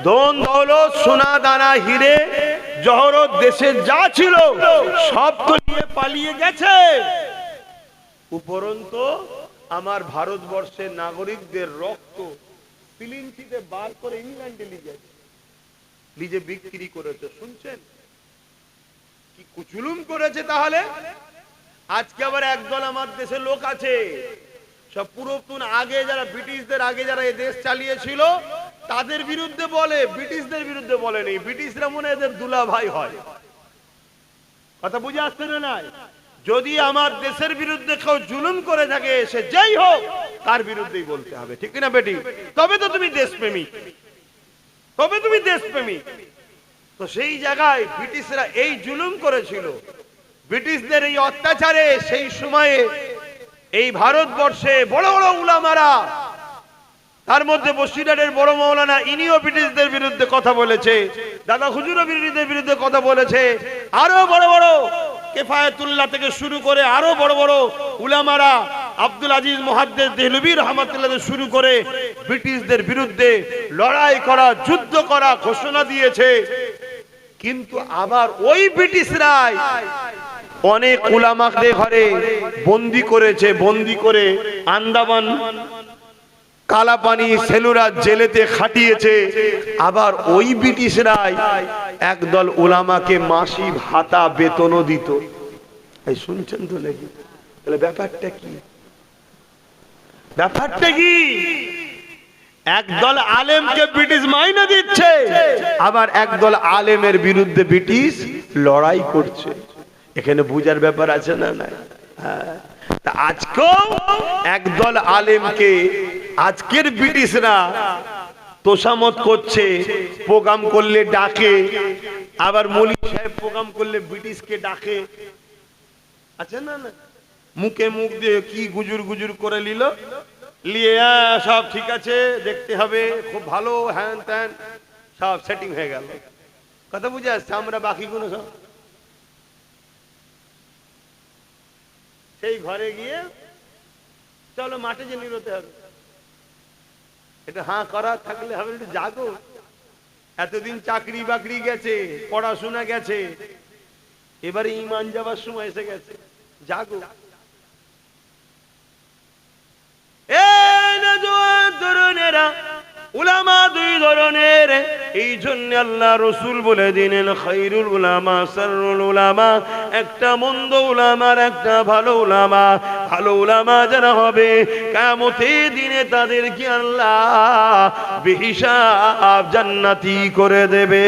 ধন দৌলত, সোনা দানা, হিরে জহরত, দেশে যা ছিল সব তো নিয়ে পালিয়ে গেছে। উপরন্তু আমার ভারতবর্ষের নাগরিকদের রক্ত পিলিন্টিতে বার করে ইংল্যান্ডে লিজে বিক্রি করেছে। শুনছেন কি কুচুলুম করেছে? তাহলে আজকে আবার একদল আমার দেশে লোক আছে, সব পুরাতন আগে যারা ব্রিটিশদের আগে যারা এই দেশ চালিয়েছিল তাদের বিরুদ্ধে বলে, ব্রিটিশদের বিরুদ্ধে বলেনি। ব্রিটিশরা মনে এদের দুলা ভাই হয়। কথা বুঝে আসছে না? যদি আমার দেশের বিরুদ্ধে কেউ জুলুম করে থাকে, সে যাই হোক তার বিরুদ্ধেই বলতে হবে, ঠিক না বেটি? তবে তো তুমি দেশপ্রেমিক, তবে তুমি দেশপ্রেমিক। তো সেই জায়গায় ব্রিটিশরা এই জুলুম করেছিল, ব্রিটিশদের এই অত্যাচারে সেই সময়ে এই ভারতবর্ষে বড় বড় উলামারা, তার মধ্যে বসিরহাটের বড় মাওলানা, ইনিও ব্রিটিশদের বিরুদ্ধে কথা বলেছে, দাদা হুজুরও ব্রিটিশদের বিরুদ্ধে কথা বলেছে, আরো বড় বড় কেফায়েতুল্লাহ থেকে শুরু করে আরো বড় বড় উলামারা, আব্দুল আজিজ মুহাদ্দিস দেহলভী রাহমাতুল্লাহ থেকে শুরু করে ব্রিটিশদের বিরুদ্ধে লড়াই করা, যুদ্ধ করা ঘোষণা দিয়েছে। কিন্তু আবার ওই ব্রিটিশরাই অনেক উলামাদের ঘরে বন্দী করেছে, বন্দী করে আন্দামান, কালাপানি, সেলুরা জেলেতে খাটিয়েছে। আবার ওই ব্রিটিশরাই একদল উলামাকে মাসি ভাতা বেতনও দিত। এই শুনছেন তো নাকি? তাহলে ব্যাপারটা কি? ব্যাপারটা কি? একদল আলেমকে ব্রিটিশ মাইনে দিচ্ছে, আবার একদল আলেমের বিরুদ্ধে ব্রিটিশ লড়াই করছে। এখানে বুঝার ব্যাপার আছে না? না। হ্যাঁ, আজকেও একদল আলেমকে আজকের ব্রিটিশরা তোষামত করছে, প্রোগ্রাম করলে ডাকে, আবার মৌলভী সাহেব প্রোগ্রাম করলে ব্রিটিশকে ডাকে, আছে না? না, মুখে মুখ দিয়ে কি গুজুর গুজুর করে নিল, নিয়ে সব ঠিক আছে, দেখতে হবে, খুব ভালো, হ্যান ত্যান সব সেটিং হয়ে গেল। কথা বুঝে আসছে? আমরা বাকিগুলো সব সেই ঘরে গিয়ে চলো মাঠে যে নিরতে হবে, এটা হাঁ করা থাকলে হবে, একটু জাগো। এতদিন চাকরি বাকরি গেছে, পড়াশোনা গেছে, এবারে ঈমান যাবার সময় এসে গেছে, জাগো। এই না জওয়ান তরুণেরা, উলামা দুই ধরনের, এই জন্য আল্লাহ রসুল বলে দিলেন খায়রুল উলামা শাররুল উলামা। একটা মন্দ উলামার একটা ভালো উলামা। ভালো উলামা যারা হবে কিয়ামতের দিনে তাদেরকে আল্লাহ বেহিসাব জান্নাতি করে দেবে।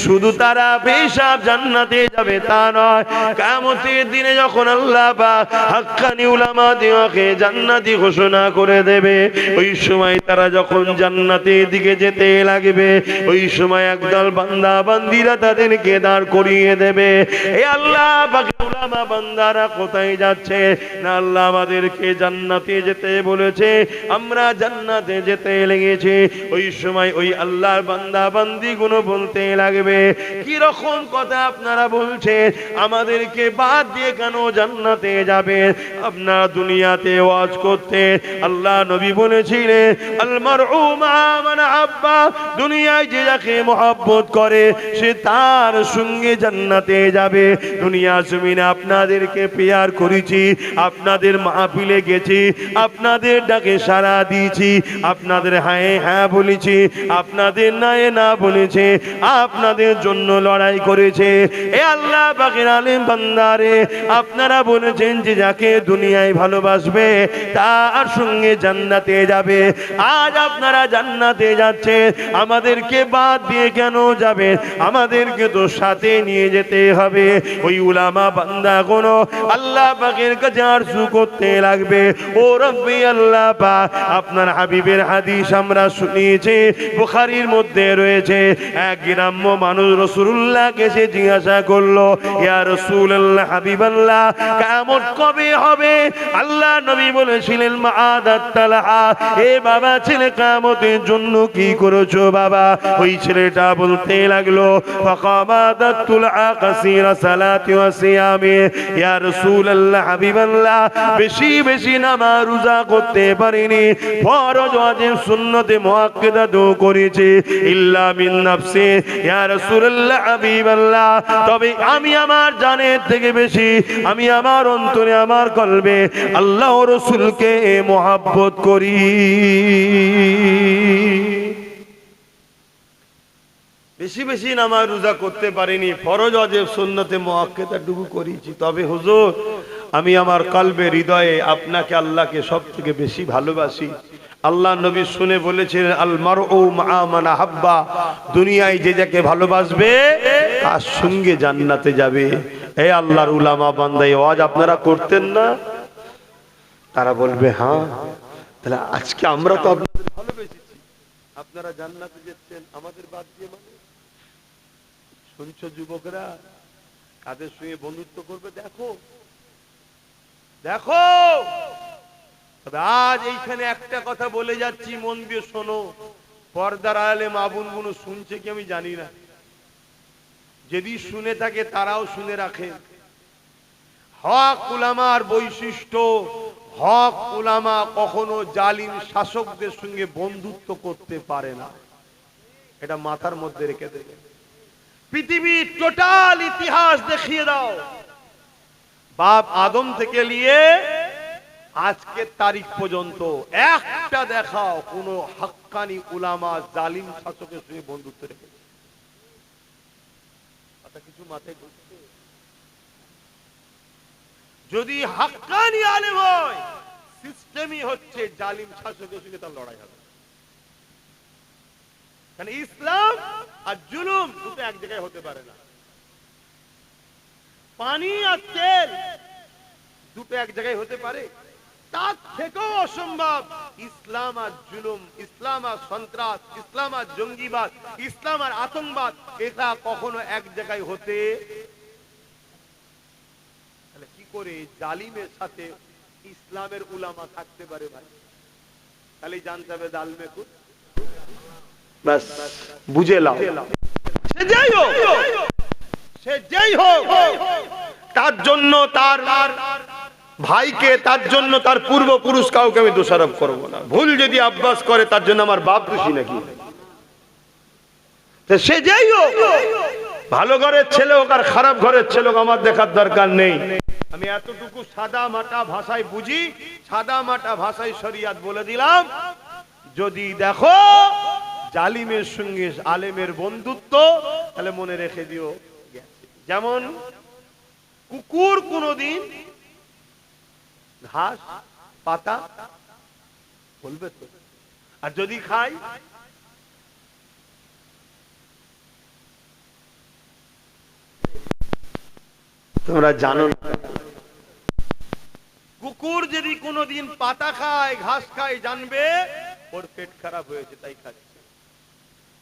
শুধু তারা বেহিসাব জান্নাতে যাবে তা নয়, কিয়ামতের দিনে যখন আল্লাহ পাক হাক্কানি উলামা দেওয়াকে জান্নাতি ঘোষণা করে দেবে, ওই সময় তারা যখন জান্নাতের দিকে যেতে লাগবে, ওই সময় একদল বান্দা বান্দিরা তাদেরকে দাঁড় করিয়ে দেবে। এ আল্লাহ পাক, উলামা বান্দারা কোথায় যাচ্ছে? না, আল্লাহ আমাদেরকে জান্নাতে যেতে বলেছে, আমরা জান্নাতে যেতে লেগেছে। ওই সময় ওই আল্লাহর বান্দা বান্দি গুলো বলতে লাগবে, কি রকম কথা আপনারা বলছেন? আমাদেরকে বাদ দিয়ে কেন জান্নাতে যাবে? আপনারা দুনিয়াতে ওয়াজ করতে আল্লাহ নবী বলেছিলেন আল মারউ মা মান আহাব্বা, দুনিয়ায় যে যাকে মহব্বত করে সে তার সঙ্গে জান্নাতে যাবে। দুনিয়া জমিনে আপনাদেরকে পেয়ার করেছি, আপনাদের মাহফিলে গেছি, আপনাদের ডাকে সাড়া দিয়েছি, আপনাদের হ্যাঁ হ্যাঁ বলেছি, আপনাদের নায়ে না বলেছে, আপনাদের জন্য লড়াই করেছে। এ আল্লাহ পাকের আলেম বান্দারে, আপনারা বলেছেন যে যাকে দুনিয়ায় ভালোবাসবে তার সঙ্গে জান্নাতে যাবে। আজ আপনারা জান্নাতে যাচ্ছে, আমাদেরকে বাদ দিয়ে কেন যাবে? আমাদেরকে তো সাথে নিয়ে যেতে হবে। ওই উলামা বান্দা কোন আল্লাহ পাকের কাছে আরজু করতে লাগবে, ও রব্বি আল্লাহ পাক, আপনার হাবিবের হাদিস আমরা শুনিয়েছি, বুখারীর মধ্যে রয়েছে। এক গ্রাম্য মানুষ রাসূলুল্লাহকে এসে জিজ্ঞাসা করলো, ইয়া রাসূলুল্লাহ, হাবিবাল্লাহ, কিয়ামত কবে হবে? আল্লাহ নবী বলেছিলেন মাআদাত তালহা, এ বাবা ছেলে কিয়ামতের জন্য কি করেছো বাবা? ওই ছেলেটা বলতে লাগলো, ফাকামাদাত তুলআ কাসীরা সালাতি ওয়া সিয়ামি, ইয়া রাসূলুল্লাহ, হাবিবাল্লাহ, বেশি বেশি নামাজ রোজা করতে পারিনি, ফরজ ওয়াজিব সুন্নতে মুআক্কাদা দো করেছি, ইল্লা মিন নাফসি, ইয়া রাসূলুল্লাহ, হাবিবাল্লাহ, তবে আমি আমার জানের থেকে বেশি, আমি আমার অন্তরে, আমার কলবে আল্লাহ ও রাসূলকে মহব্বত করি। বেশি বেশি নামাজ রোজা করতে পারিনি, ফরজ ওয়াজিব সুন্নতে মুআক্কাদা টুকু করেছি, তবে হুজুর আমি আমার কলবে, হৃদয়ে আপনাকে, আল্লাহকে সবথেকে বেশি ভালোবাসি। আল্লাহ নবী শুনে বলেছিলেন আল মারউ মা মান আহাব্বা, দুনিয়ায় যে যাকে ভালোবাসবে তার সঙ্গে জান্নাতে যাবে। এই আল্লাহর উলামা বান্দা এই ওয়াজ আপনারা করতেন না? তারা বলবে হ্যাঁ। তাহলে আজকে আমরা তো আপনাদের ভালোবেসেছি, আপনারা জান্নাতে যাচ্ছেন, আমাদের বাদ দিয়ে মানে শুনছো যুবকরা কাদের সঙ্গে বন্ধুত্ব করবে? দেখো দেখো। তবে আজ এইখানে একটা কথা বলে যাচ্ছি, মন দিয়ে শোনো। পর্দার আড়ালে মা বোনগুলো শুনছে কি আমি জানি না, যদি শুনে থাকে তারাও শুনে রাখে। হক উলামার বৈশিষ্ট্য, হক উলামা কখনো জালিম শাসকদের সঙ্গে বন্ধুত্ব করতে পারে না, এটা মাথার মধ্যে রেখে দেবে। পৃথিবীর টোটাল ইতিহাস দেখিয়ে দাও, বাপ আদম থেকে নিয়ে আজকের তারিখ পর্যন্ত একটা দেখাও কোন হাক্কানি উলামা জালিম শাসকের সঙ্গে বন্ধুত্ব রেখেছে? কিছু মাথায় ঢুকছে? যদি হাক্কানি আলেম হয়, সিস্টেমই হচ্ছে জালিম শাসকের সঙ্গে তার লড়াই হবে। কারণ ইসলাম আর জুলুম দুটো এক জায়গায় হতে পারে না। পানি আর তেল দুটো এক জায়গায় হতে পারে? তার থেকেও অসম্ভব। ইসলাম আর জুলুম, ইসলাম আর সন্ত্রাস, ইসলাম আর জঙ্গিবাদ, ইসলাম আর আতঙ্কবাদ, এটা কখনো এক জায়গায় হতে। তাহলে কি করে জালিমের সাথে ইসলামের উলামা থাকতে পারে ভাই? তাহলে জানতে হবে জালিমে খুব বাস বুঝে লাও। সে যাই হোক, সে যাই হোক, তার জন্য তার ভাইকে, তার জন্য তার পূর্বপুরুষ কাউকে আমি দোষারোপ করব না। ভুল যদি আব্বাস করে তার জন্য আমার বাপ দোষী নাকি? সে যাই হোক, ভালো ঘরের ছেলে হোক আর খারাপ ঘরের ছেলে হোক, আমার দেখার দরকার নেই। আমি এতটুকু সাদা মাটা ভাষায় বুঝি, সাদা মাটা ভাষায় শরিয়াত বলে দিলাম। যদি দেখো জালিমের সঙ্গে আলেমের বন্ধুত্ব, তাহলে মনে রেখে দিও যেমন কুকুর কোনদিন ঘাস পাতা বলবে তো, আর যদি খাই তোমরা জানো না, কুকুর যদি কোনদিন পাতা খায় ঘাস খায় জানবে ওর পেট খারাপ হয়েছে তাই খাচ্ছে।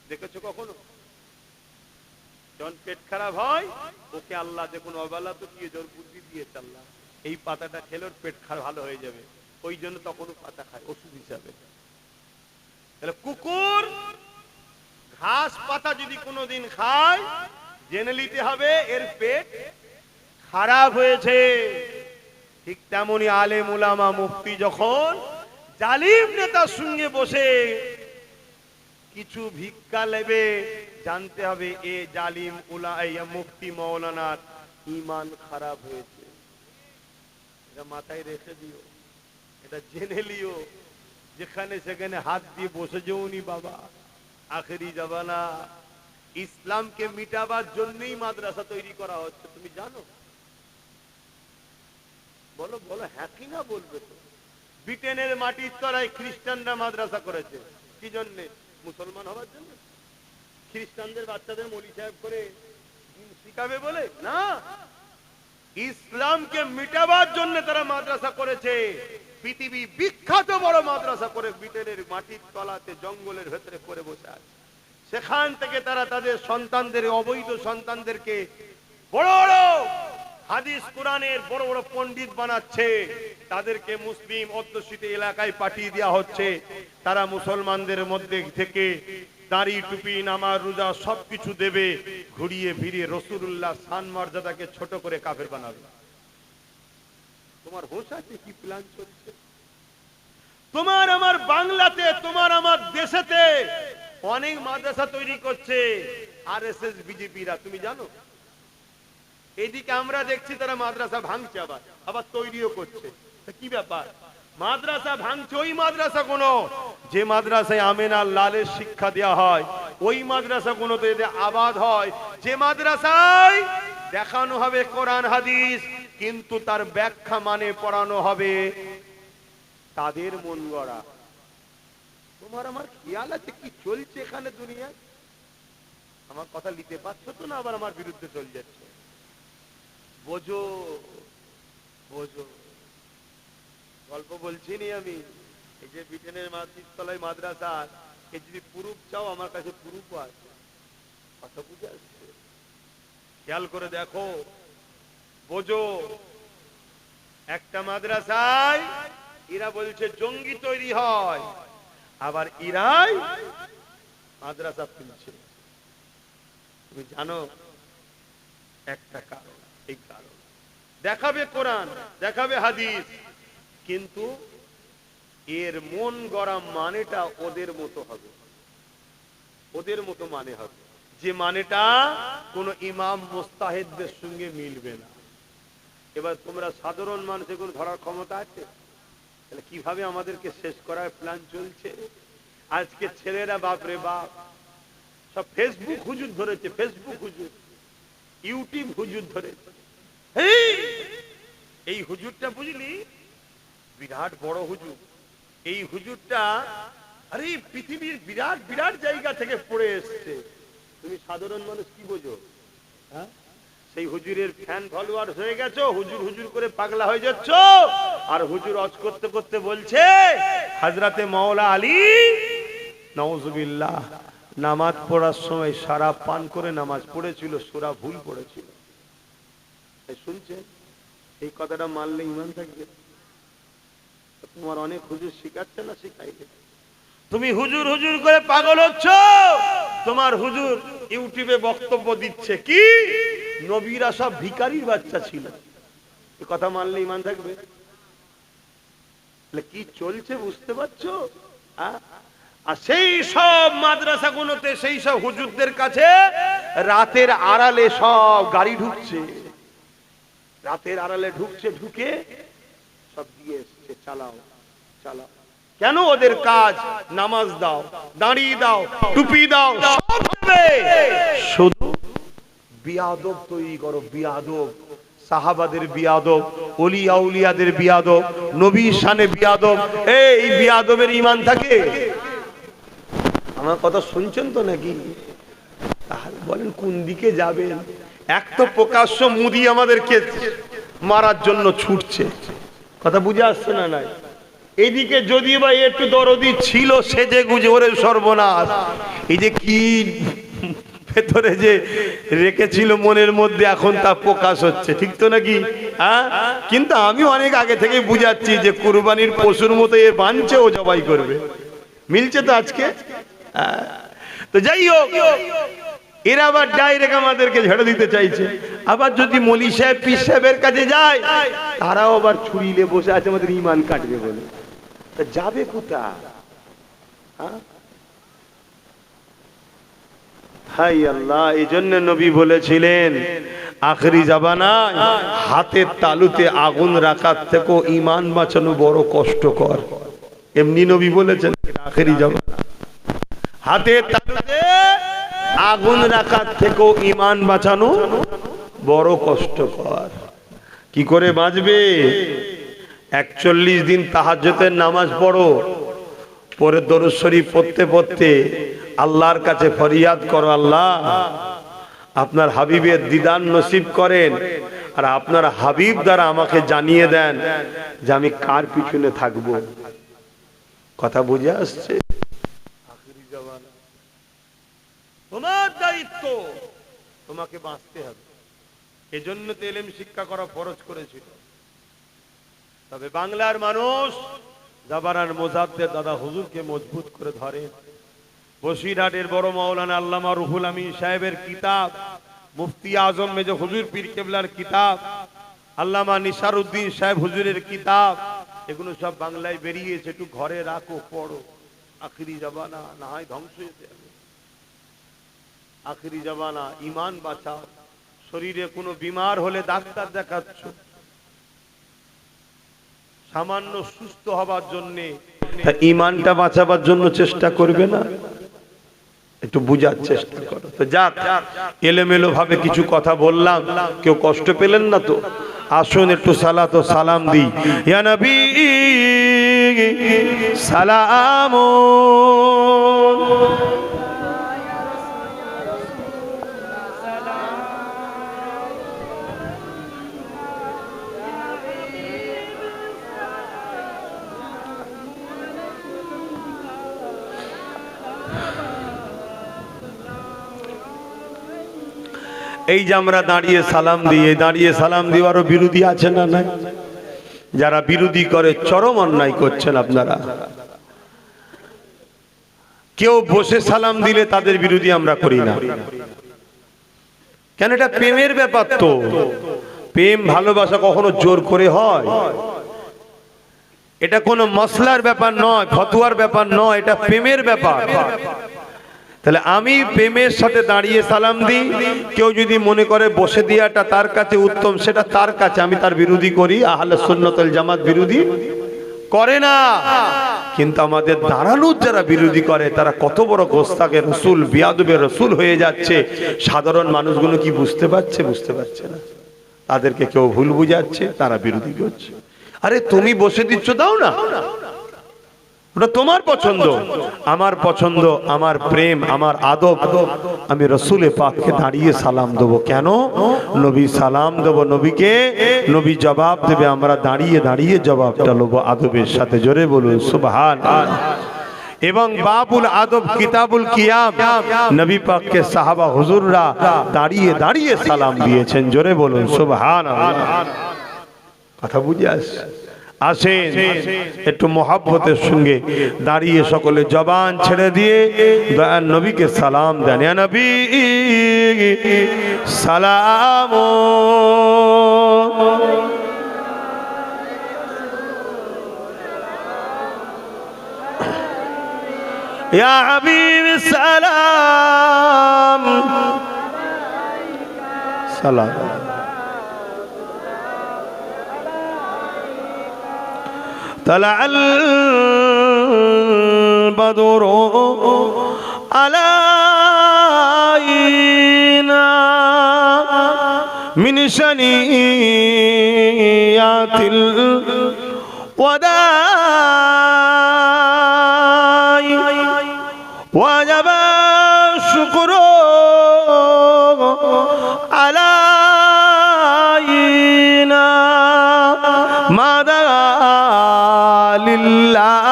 দেখেছো কখনো? যখন পেট খারাপ হয় ওকে আল্লাহ দেখুন অবলা তো দিয়ে জোর বুদ্ধি দিয়েছে আল্লাহ, এই পাতাটা খেলে ওর পেট খারাপ ভালো হয়ে যাবে, ওই জন্য তখন পাতা খায় ওষুধ হিসাবে। তাহলে কুকুর ঘাস পাতা যদি কোনোদিন খায় জেনে নিতে হবে এর পেট খারাপ হয়েছে। ঠিক তেমনি আলেম উলামা মুফতি যখন জালিম নেতার সঙ্গে বসে কিছু ভিক্ষা নেবে, জানতে হবে এ জালিম মুফতি মাওলানার ঈমান খারাপ হয়েছে। এটা মাথায় রেখে দিও, এটা জেনে লিও। যেখানে সেখানে হাত দিয়ে বসে যাওনি বাবা, আখেরি জামানা। ইসলামকে মিটাবার জন্যই মাদ্রাসা তৈরি করা হচ্ছে, তুমি জানো? বলো বলো, হ্যাঁ কি না বলবে তো। ব্রিটেনের মাটির তলায় খ্রিস্টানরা মাদ্রাসা করেছে কি জন্য? মুসলমান হওয়ার জন্য? খ্রিস্টানদের বাচ্চাদের মৌলী সাহেব করে শিখাবে বলে না, ইসলামকে মিটাবার জন্য তারা মাদ্রাসা করেছে। পৃথিবী বিখ্যাত বড় মাদ্রাসা করে ব্রিটেনের মাটির তলাতে জঙ্গলের ভেতরে করে বসে আছে। সেখান থেকে তারা তাদের সন্তানদের, অবৈধ সন্তানদেরকে বড় বড় হাদিস কোরআনের বড় বড় পণ্ডিত বানাচ্ছে, তাদেরকে মুসলিম অধ্যুষিত এলাকায় পাঠিয়ে দেওয়া হচ্ছে। তারা মুসলমানদের মধ্যে থেকে দাড়ি টুপি নামাজ রোজা সবকিছু দেবে, ঘুরিয়ে ফিরিয়ে রাসূলুল্লাহ শান মর্যাদাকে ছোট করে কাফের বানাবে। তোমার হোশ আছে কি প্ল্যান চলছে? তোমার আমার বাংলাতে, তোমার আমার দেশেতে অনেক মাদ্রাসা তৈরি করছে আরএসএস বিজেপিরা, তুমি জানো? এদিকে আমরা দেখছি তারা মাদ্রাসা ভাঙছে, আবার আবার তৈরিও করছে। কি ব্যাপার? মাদ্রাসা ভাঙছে ওই মাদ্রাসা কোন যে মাদ্রাসায় আমেনা লালের শিক্ষা দেওয়া হয়, ওই মাদ্রাসা কোন তো এদের আবাদ হয় যে মাদ্রাসায় দেখানো হবে কোরআন হাদিস, কিন্তু তার ব্যাখ্যা মানে পড়ানো হবে তাদের মন গড়া। তোমার আমার খেয়াল আছে কি চলছে এখানে দুনিয়ায়? আমার কথা নিতে পারছো তো না? আবার আমার বিরুদ্ধে চলে যাচ্ছে। বোঝো বোঝো, গল্প বলছি নি আমি। এই যে ব্রিটেনের তলায় মাদ্রাসা, এই যদি প্রুফ চাও আমার কাছে প্রুফও আছে। কথা বুঝে আসছে? খেয়াল করে দেখো, বোঝো। একটা মাদ্রাসায় এরা বলছে জঙ্গি তৈরি হয়, আবার ইরাই মাদ্রাসা খুলছে। তুমি জানো একটা কারণ, এই কারণ দেখাবে কোরআন, দেখাবে হাদিস, কিন্তু এর মন গড়া মানেটা ওদের মতো হবে, ওদের মতো মানে হবে, যে মানেটা কোন ইমাম মুস্তাহিদদের সঙ্গে মিলবে না। এবার তোমরা সাধারণ মানুষের কোনো ধরার ক্ষমতা আছে? তাহলে কিভাবে আমাদেরকে শেষ করার প্ল্যান চলছে? আজকে ছেলেরা বাপরে বাপ সব ফেসবুক হুজুর ধরেছে, ফেসবুক হুজুর, ইউটিউব হুজুর ধরেছে। এই হুজুরটা বুঝলি বিরাট বড় হুজুর। এই হুজুরটা আরে পৃথিবীর বিরাট বিরাট জায়গা থেকে পড়ে এসছে। তুমি সাধারণ মানুষ কি বোঝো? হ্যাঁ, সেই হুজুরের ফ্যান ফলোয়ার হয়ে গেছো, হুজুর হুজুর করে পাগলা হয়ে যাচ্ছ। আর হুজুর অজ করতে করতে বলছে হযরতে মাওলা আলী নাউজুবিল্লাহ নামাজ পড়ার সময় শরাব পান করে নামাজ পড়েছিল, সূরা ভুল পড়েছিল। শুনছেন? এই কথাটা মানলে ঈমান থাকবে। তোমার অনেক হুজুর শিখাচ্ছে না শিখাইবে? তুমি হুজুর হুজুর করে পাগল হচ্ছ। তোমার হুজুর ইউটিউবে বক্তব্য দিচ্ছে কি নবীরা সব ভিখারির বাচ্চা ছিল। এই কথা মানলে ঈমান থাকবে? কি চলছে বুঝতে পারছো? আর সেই সব মাদ্রাসাগুলোতে সেই সব হুজুরদের কাছে রাতের আড়ালে সব গাড়ি ঢুকছে, রাতের আড়ালে ঢুকছে, ঢুকে সব দিয়ে এসছে চালাও চালাও। কেন? ওদের কাজ নামাজ দাও, দাঁড়ি দাও, টুপি দাও, সব দেবে, শুধু বিয়াদব তৈরি করো। বিয়াদব, সাহাবাদের বিয়াদব, ওলি আউলিয়াদের বিয়াদব, নবী শানে বিয়াদব। এই বিয়াদবের ঈমান থাকে? আমার কথা শুনছেন তো নাকি? তাহলে বলেন কোন দিকে যাবেন? এক তো প্রকাশ্য মুদি আমাদেরকে মারার জন্য ছুটছে, কথা বুঝে আসছে না? নাই এদিকে যদি বা একটু দরদি ছিল সেজে গুজে ওরে সর্বনাশ, এই যে কি ভেতরে যে রেখেছিল মনের মধ্যে এখন তা প্রকাশ হচ্ছে, ঠিক তো নাকি? হ্যাঁ, কিন্তু আমি অনেক আগে থেকে বুঝাচ্ছি যে কুরবানির পশুর মতো এ বানছে, ও জবাই করবে। মিলছে তো আজকে? তো যাই হোক, এরা আবার ডাইরেক্ট আমাদেরকে ঝেড়ে দিতে চাইছে। আবার যদি মলি সাহেব পীর সাহেবের কাছে যায়, তারাও আবার ছুরি নিয়ে বসে আছে আমাদের ঈমান কাটবে বলে। তা যাবে কোথায়? হাই আল্লাহ! এই জন্য নবী বলেছিলেন আখেরি জামানায় হাতের তালুতে আগুন রাখার থেকেও ঈমান বাঁচানো বড় কষ্টকর। এমনি নবী বলেছেন আখেরি জামানা হাতের তালুতে আগুন রাখার থেকেও ঈমান বাঁচানো বড় কষ্টকর। কি করে বাঁচবে? 41 দিন তাহাজ্জুদের নামাজ পড়ো, পরে দরুদ শরীফ পড়তে পড়তে আল্লাহর কাছে ফরিয়াদ করো, আল্লাহ আপনার হাবিবের দিদার নসিব করেন, আর আপনার হাবিব দ্বারা আমাকে জানিয়ে দেন যে আমি কার পিছনে থাকব। কথা বুঝে আসছে? তোমার দায়িত্ব, তোমাকে বাঁচতে হবে। এজন্য তো ইলম শিক্ষা করা ফরজ করেছিল। তবে বাংলার মানুষ জাবারান মুজাদ্দেদ দাদা হুজুরকে মজবুত করে ধরে। বসিরহাটের বড় মাওলানা আল্লামা রুহুল আমিন সাহেবের কিতাব, মুফতি আজম মেজর হুজুর পীর কেবলার কিতাব, আল্লামা নিসারউদ্দিন সাহেব হুজুরের কিতাব, এগুলো সব বাংলায় বেরিয়েছে। একটু ঘরে রাখো, পড়ো। আখিরি জামানা, না হয় ধ্বংস হয়ে যাবে। আখিরি জামানা, ঈমান বাঁচাও। শরীরে কোনো বিমার হলে ডাক্তার দেখাচ্ছ, সামান্য সুস্থ হবার জন্য, ঈমানটা বাঁচাবার জন্য চেষ্টা করবে না? একটু বুঝার চেষ্টা করো। তো যাক, এলোমেলো ভাবে কিছু কথা বললাম, কেউ কষ্ট পেলেন না তো? আসুন একটু সালাত ও সালাম দিই। ইয়া নবী সালাম, এই যে আমরা দাঁড়িয়ে সালাম দিয়ে, দাঁড়িয়ে সালাম দেওয়ারও বিরোধী আছে না নাই? যারা বিরোধী করে চরম অন্যায় করছেন আপনারা। কেউ বসে সালাম দিলে তাদের বিরোধী আমরা করি না, কেন? এটা প্রেমের ব্যাপার। তো প্রেম ভালোবাসা কখনো জোর করে হয়? এটা কোনো মশলার ব্যাপার নয়, ফতুয়ার ব্যাপার নয়, এটা প্রেমের ব্যাপার। তাহলে আমি প্রেমের সাথে দাঁড়িয়ে সালাম দিই, কেউ যদি মনে করে বসে দিয়াটা তার কাছে উত্তম, সেটা তার কাছে, আমি তার বিরোধী করি? আহলে সুন্নাত ওয়াল জামাত বিরোধী করে না। কিন্তু আমাদের দাঁড়ানোর যারা বিরোধী করে তারা কত বড় গোস্তাকে রসুল, বিয়াদবে রসুল হয়ে যাচ্ছে। সাধারণ মানুষগুলো কি বুঝতে পারছে? বুঝতে পারছে না। তাদেরকে কেউ ভুল বুঝাচ্ছে, তারা বিরোধী করছে। আরে তুমি বসে দিচ্ছ, দাও না, ওটা তোমার পছন্দ। আমার পছন্দ, আমার প্রেম, আমার আদব, আমি রসুলে পাককে দাঁড়িয়ে সালাম দেবো। কেন? নবী সালাম দেবো নবীকে, নবী জবাব দেবে, আমরা দাঁড়িয়ে দাঁড়িয়ে জবাবটা নেবো আদবের সাথে। জোরে বলুন সুবহানাল্লাহ। এবং বাবুল আদব কিতাবুল কিয়াম, নবী পাককে সাহাবা হুজুররা দাঁড়িয়ে দাঁড়িয়ে সালাম দিয়েছেন। জোরে বলুন সুবহানাল্লাহ। কথা বুঝে আসেন, একটু মহব্বতের সঙ্গে দাঁড়িয়ে সকলে জবান ছেড়ে দিয়ে দয়ার নবীকে সালাম দেন। ইয়া নবী সালাম, ইয়া হাবিব সালাম, সালাম। طلع البدر علينا من شنيات الوداع وجب الشكر علينا ما لله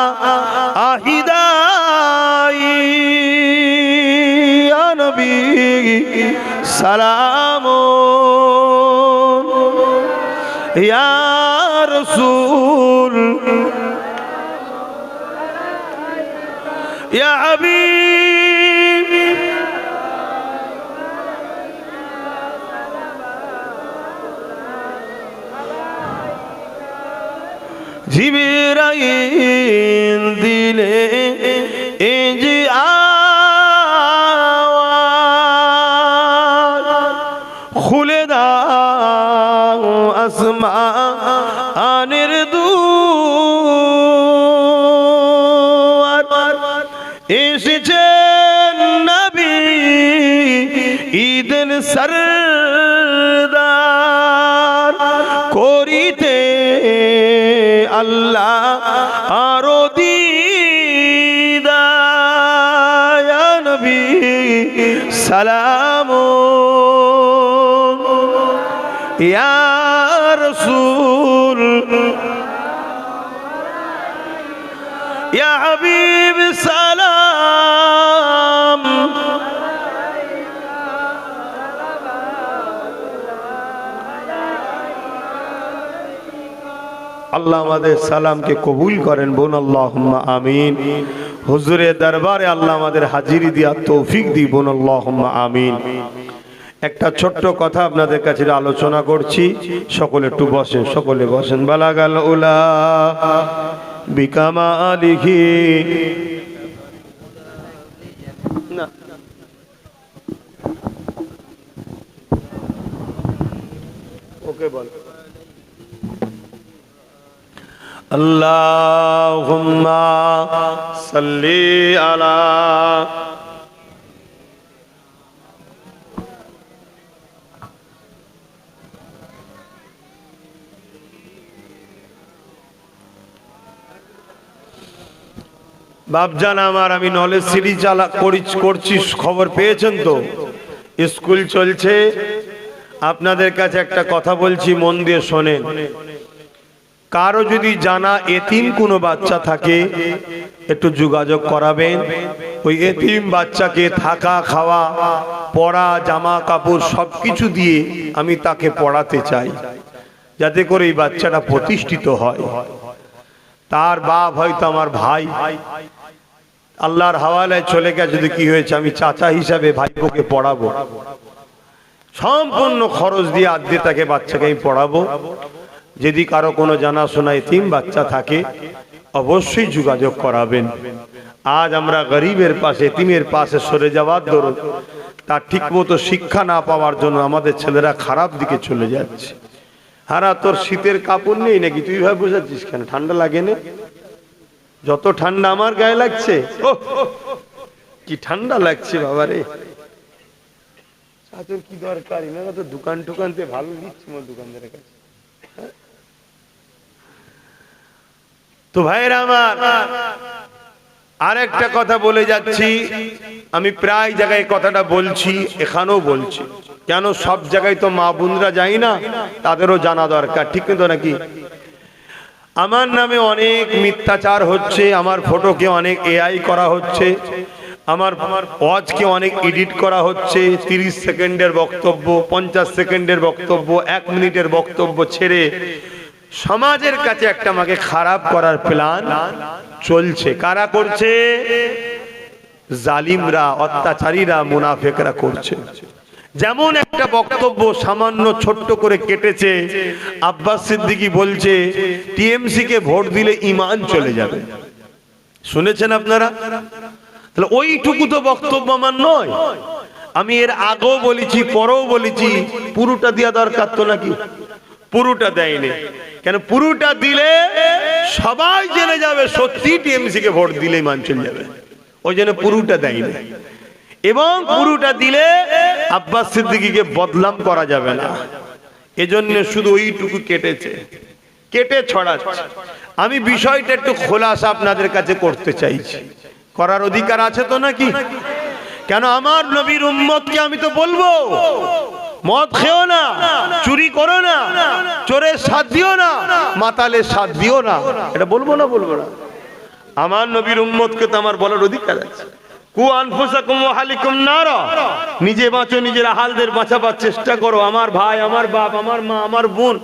أهداي يا نبي سلام يا رسول يا حبيب জিবরাইল দিলে এই যে আওয়াজ, খুলে দাও আসমানের দুয়ার, এসেছেন নবী ঈদের সরদার, করিতে আল্লাহ আরো দিদার। ইয়া নবী সালাম, ইয়া রাসূল ইয়া হাবিব সালাম। আল্লাহ আমাদের সালামকে কবুল করেন, বোন আল্লাহুম্মা আমিন। হুজুরের দরবারে আল্লাহ আমাদের হাজিরি দিয়া তৌফিক দি, বোন আল্লাহুম্মা আমিন। একটা ছোট্ট কথা আপনাদের কাছে আলোচনা করছি, সকলে একটু বসেন, সকলে বসেন। বালাগাল উলা বিকামালিহি, না ওকে বল। আল্লাহুম্মা সাল্লি আলা বাপজান আমার, আমি নলেজ সিটি করছি, খবর পেয়েছেন তো? স্কুল চলছে। আপনাদের কাছে একটা কথা বলছি, মন দিয়ে শোনেন। কারো যদি জানা এতিম কোনো বাচ্চা থাকে একটু যোগাযোগ করাবেন। ওই এতিম বাচ্চাকে থাকা খাওয়া পড়া জামা কাপড় সবকিছু দিয়ে আমি তাকে পড়াতে চাই, যাতে করে এই বাচ্চাটা প্রতিষ্ঠিত হয়। তার বাপ হয়তো আমার ভাই, আল্লাহর হাওয়ালায় চলে গেছে, যদি কি হয়েছে আমি চাচা হিসাবে ভাইপোকে পড়াবো, সম্পূর্ণ খরচ দিয়ে আদ্যে তাকে বাচ্চাকে আমি পড়াবো। যদি কারো কোনো জানাশোনা এতিম বাচ্চা থাকে অবশ্যই যোগাযোগ করাবেন। আজ আমরা গরিবের পাশে এতিমের পাশে সরে যাওয়ার দরুন তার ঠিক মতো শিক্ষা না পাওয়ার জন্য আমাদের ছেলেরা খারাপ দিকে চলে যাচ্ছে। হারা তোর শীতের কাপড় নেই নাকি? তুই ভাবে বুঝাচ্ছিস কেন? ঠান্ডা লাগে না? যত ঠান্ডা আমার গায়ে লাগছে, কি ঠান্ডা লাগছে বাবা রে। তোর কি দরকার? এনারা তো দোকান টোকানতে ভালো নিচ্ছে আমার দোকানদারের কাছে। তো ভাইরা আমার, আরেকটা কথা বলে যাচ্ছি, আমি প্রায় জায়গায় কথাটা বলছি, এখানেও বলছি। কেন সব জায়গায় তো মা বোনরা যায় না, তাদেরও জানা দরকার, ঠিক তো নাকি? আমার নামে অনেক মিথ্যাচার হচ্ছে, আমার ফটোকে অনেক এআই করা হচ্ছে, আমার ওয়াজকে অনেক এডিট করা হচ্ছে। 30 সেকেন্ডের বক্তব্য, 50 সেকেন্ডের বক্তব্য, 1 মিনিটের বক্তব্য ছেড়ে সমাজের কাছে একটা আমাকে খারাপ করার প্ল্যান চলছে। কারা করছে? জালিমরা, অত্যাচারীরা, মুনাফিকরা করছে। যেমন একটা বক্তব্য সামান্য ছোট্ট করে কেটেছে, আব্বাস সিদ্দিকী বলছে টিএমসি কে ভোট দিলে ঈমান চলে যাবে। শুনেছেন আপনারা? তাহলে ওইটুকু তো বক্তব্য আমার নয়। আমি এর আগেও বলেছি, পরেও বলেছি, পুরোটা দেওয়া দরকার তো নাকি? পুরোটা দেয়নি কেন? পুরোটা দিলে সবাই জেনে যাবে সত্যি টিএমসি কে ভোট দিলে ঈমান চলে যাবে, ওই জন্য পুরোটা দেয়নি। এবং পুরোটা দিলে আব্বাস সিদ্দিকীকে বদনাম করা যাবে না, এজন্য শুধু ওইটুকু কেটেছে, কেটে ছড়াচ্ছে। আমি বিষয়টা একটু খোলাসা আপনাদের কাছে করতে চাইছি। করার অধিকার আছে তো নাকি? কেন আমার নবীর উম্মতকে আমি তো বলবো মদ খেও না, চুরি করো না, চোরের সাথ দিও না, মাতালের সাথ দিও না, এটা বলবো না? বলবো না? আমার নবীর উম্মতকে তো আমার বলার অধিকার আছে। কু আনফুসাকুম ওয়া আহলিকুম নারা, নিজে বাঁচো, নিজের আহালদের বাঁচাবার চেষ্টা করো। আমার ভাই, আমার বাপ, আমার মা, আমার বোন,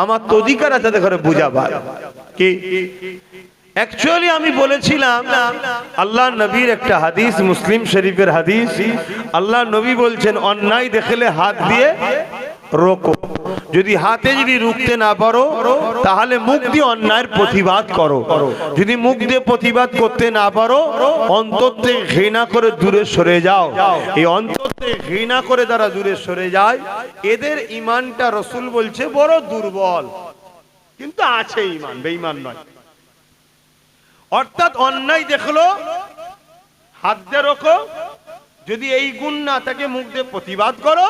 আমার তো অধিকার আছে তাদের ঘরে বুঝাবার। কি অ্যাকচুয়ালি আমি বলেছিলাম আল্লাহ নবীর একটা হাদিস, মুসলিম শরীফের হাদিস। আল্লাহ নবী বলছেন অন্যায় দেখলে হাত দিয়ে রোকো, যদি হাতে যদি রুখতে না পারো তাহলে মুখ দিয়ে অন্যায়ের প্রতিবাদ করো, যদি মুখ দিয়ে প্রতিবাদ করতে না পারো অন্তর থেকে ঘৃণা করে দূরে সরে যাও। এই অন্তর থেকে ঘৃণা করে যারা দূরে সরে যায় এদের ঈমানটা রাসূল বলছে বড় দুর্বল, কিন্তু আছে ঈমান, বেঈমান নয়। অর্থাৎ অন্যায় দেখলো হাত দিয়ে রোকো, যদি এই গুণ না থাকে মুখ দিয়ে প্রতিবাদ করো,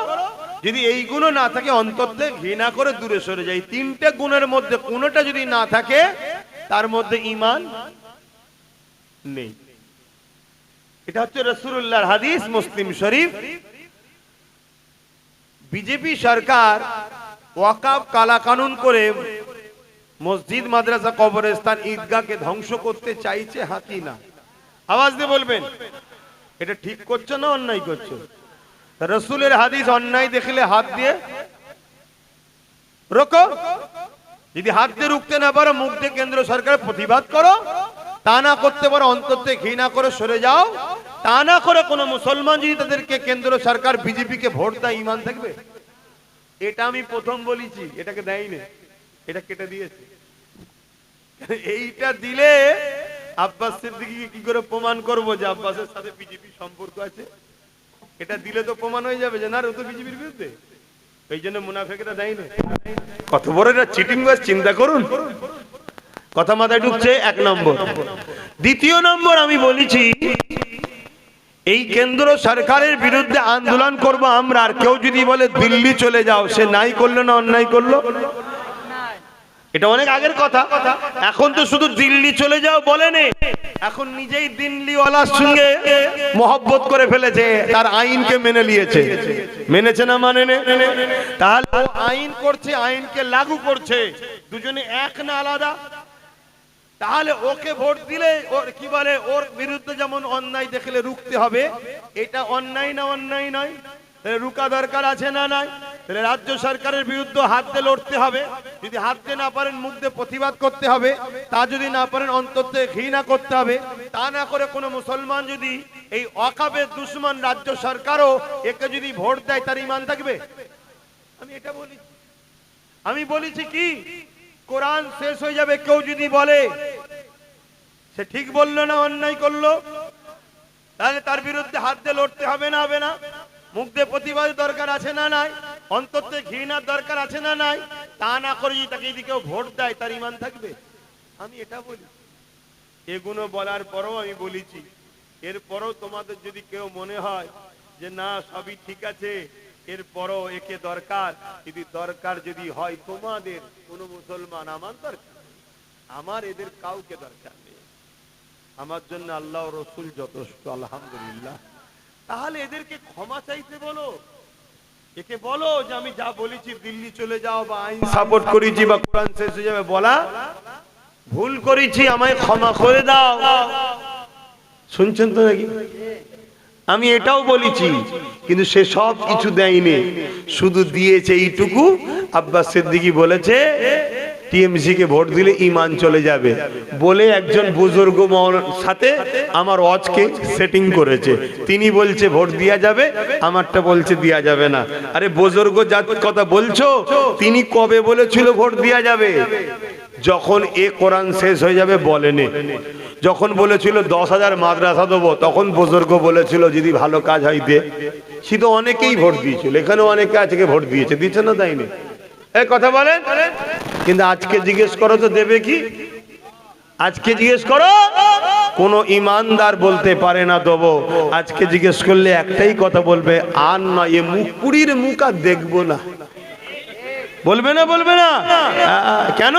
যদি এই গুণও না থাকে অন্তর থেকে ঘৃণা করে দূরে সরে যায়। তিনটে গুণের মধ্যে কোনোটা যদি না থাকে তার মধ্যে ঈমান নেই। এটা হচ্ছে রাসূলুল্লাহর হাদিস, মুসলিম শরীফ। বিজেপি সরকার ওয়াকফ কালা কানুন করে মসজিদ, মাদ্রাসা, কবরস্থান, ঈদগাহকে ধ্বংস করতে চাইছে, হ্যাঁ কি না? আওয়াজ দিয়ে বলবেন এটা ঠিক করছো না অন্যায় করছো? রাসূলের হাদিস অন্যায় দেখলে হাত দিয়ে রোকো, যদি হাত দিয়ে রুখতে না পারো মুখ দিয়ে কেন্দ্র সরকারের প্রতিবাদ করো, তা না করতে পারো অন্তর থেকে ঘৃণা করে সরে যাও, তা না করে কোনো মুসলমান যদি তাদেরকে কেন্দ্র সরকার বিজেপিকে ভোট দেয় ঈমান থাকবে? এটা আমি প্রথম বলেছি, এটাকে দেয়নি, এটা কেটে দিয়েছে। এইটা দিলে আব্বাস সিদ্দিকীকে কি করে প্রমাণ করবো যে আব্বাসের সাথে বিজেপির সম্পর্ক আছে? এটা দিলে তো প্রমাণ হয়ে যাবে যে না ও তো বিজেপির বিরুদ্ধে। এই জন্য মুনাফিকরা দেয় না। কত বড় এটা চিটিং বাস, চিন্তা করুন। কথা মাথায় ঢুকছে? এক নম্বর। দ্বিতীয় নম্বর, আমি বলেছি এই কেন্দ্র সরকারের বিরুদ্ধে আন্দোলন করব আমরা, আর কেউ যদি বলে দিল্লি চলে যাও, সে নাই করলো না অন্যায় করলো? এটা অনেক আগের কথা। এখন তো শুধু দিল্লি চলে যাও বলেনি, এখন নিজেই দিল্লিওয়ালার সঙ্গে মহব্বত করে ফেলেছে, তার আইনকে মেনে নিয়েছে। মেনেছে না মানে? তাহলে আইন করছে, আইনকে লাগু করছে, দুজনে এক না আলাদা? তাহলে ওকে ভোট দিলে ওর কি বলে, ওর বিরুদ্ধে যেমন অন্যায় দেখলে রুখতে হবে, এটা অন্যায় না অন্যায় নয়? রুকা দরকার আছে না নাই? তাহলে রাজ্য সরকারের বিরুদ্ধে হাত দিয়ে লড়তে হবে, যদি হাত দিয়ে না পারেন মুখ দিয়ে প্রতিবাদ করতে হবে, তা যদি না পারেন অন্তর থেকে ঘৃণা করতে হবে। তা না করে কোনো মুসলমান যদি এই ওয়াকফের দুশমন রাজ্য সরকারও একে যদি ভোট দেয়, তার ঈমান থাকবে? আমি এটা বলি, আমি বলেছি কি কোরআন শেষ হয়ে যাবে কেউ যদি বলে সে ঠিক বললো না অন্যায় করলো, তাহলে তার বিরুদ্ধে হাত দিয়ে লড়তে হবে না হবে না? মুখ দিয়ে প্রতিবাদ দরকার আছে না নাই? অন্তর থেকে ঘৃণার দরকার আছে না নাই? তা না করে যদি তাকে যদি কেউ ভোট দেয়, তার ঈমান থাকবে? আমি এটা বলি। এগুলো বলার পরও আমি বলেছি, এরপরও তোমাদের যদি কেউ মনে হয় যে না সবই ঠিক আছে, এরপরও একে দরকার, যদি দরকার যদি হয় তোমাদের কোনো মুসলমান, আমার দরকার, আমার এদের কাউকে দরকার নেই, আমার জন্য আল্লাহ রসুল যথেষ্ট, আলহামদুলিল্লাহ। তাহলে এদেরকে ক্ষমা চাইতে বলো, একে বলো যে আমি যা বলেছি দিল্লি চলে যাও, বা আইন সাপোর্ট করেছি, বা কোরআন শেষ হয়ে যাবে, বলা ভুল করেছি, আমায় ক্ষমা করে দাও। শুনছেন তো নাকি? আমি এটাও বলেছি, কিন্তু সে সব কিছু দেয়নি, শুধু দিয়েছে এইটুকু, আব্বাস সিদ্দিকী বলেছে টিএমসি কে ভোট দিলে ঈমান চলে যাবে বলে একজন বুজুর্গ সাথে আমার ওয়াজকে সেটিং করেছে। তিনি বলছে ভোট দেয়া যাবে, আমারটা বলছে দেয়া যাবে না। আরে বুজুর্গ যার কথা বলছো, তিনি কবে বলেছিল ভোট দেয়া যাবে? যখন এ কোরআন শেষ হয়ে যাবে বলেনি। যখন বলেছিল 10,000 মাদ্রাসা দেবো, তখন বুজুর্গ বলেছিল যদি ভালো কাজ হয় দে। শুধু অনেকেই ভোট দিয়েছিল, এখানে অনেকে আজকে ভোট দিয়েছে, দিচ্ছে না তাই না? এই কথা বলেন। কিন্তু আজকে জিজ্ঞেস করো তো দেবে কি? আজকে জিজ্ঞেস করো, কোন ইমানদার বলতে পারে না দেবো। আজকে জিজ্ঞেস করলে একটাই কথা বলবে, আর না এ মুখপুরীর মুখ আর দেখবো না। বলবে না? বলবে না কেন?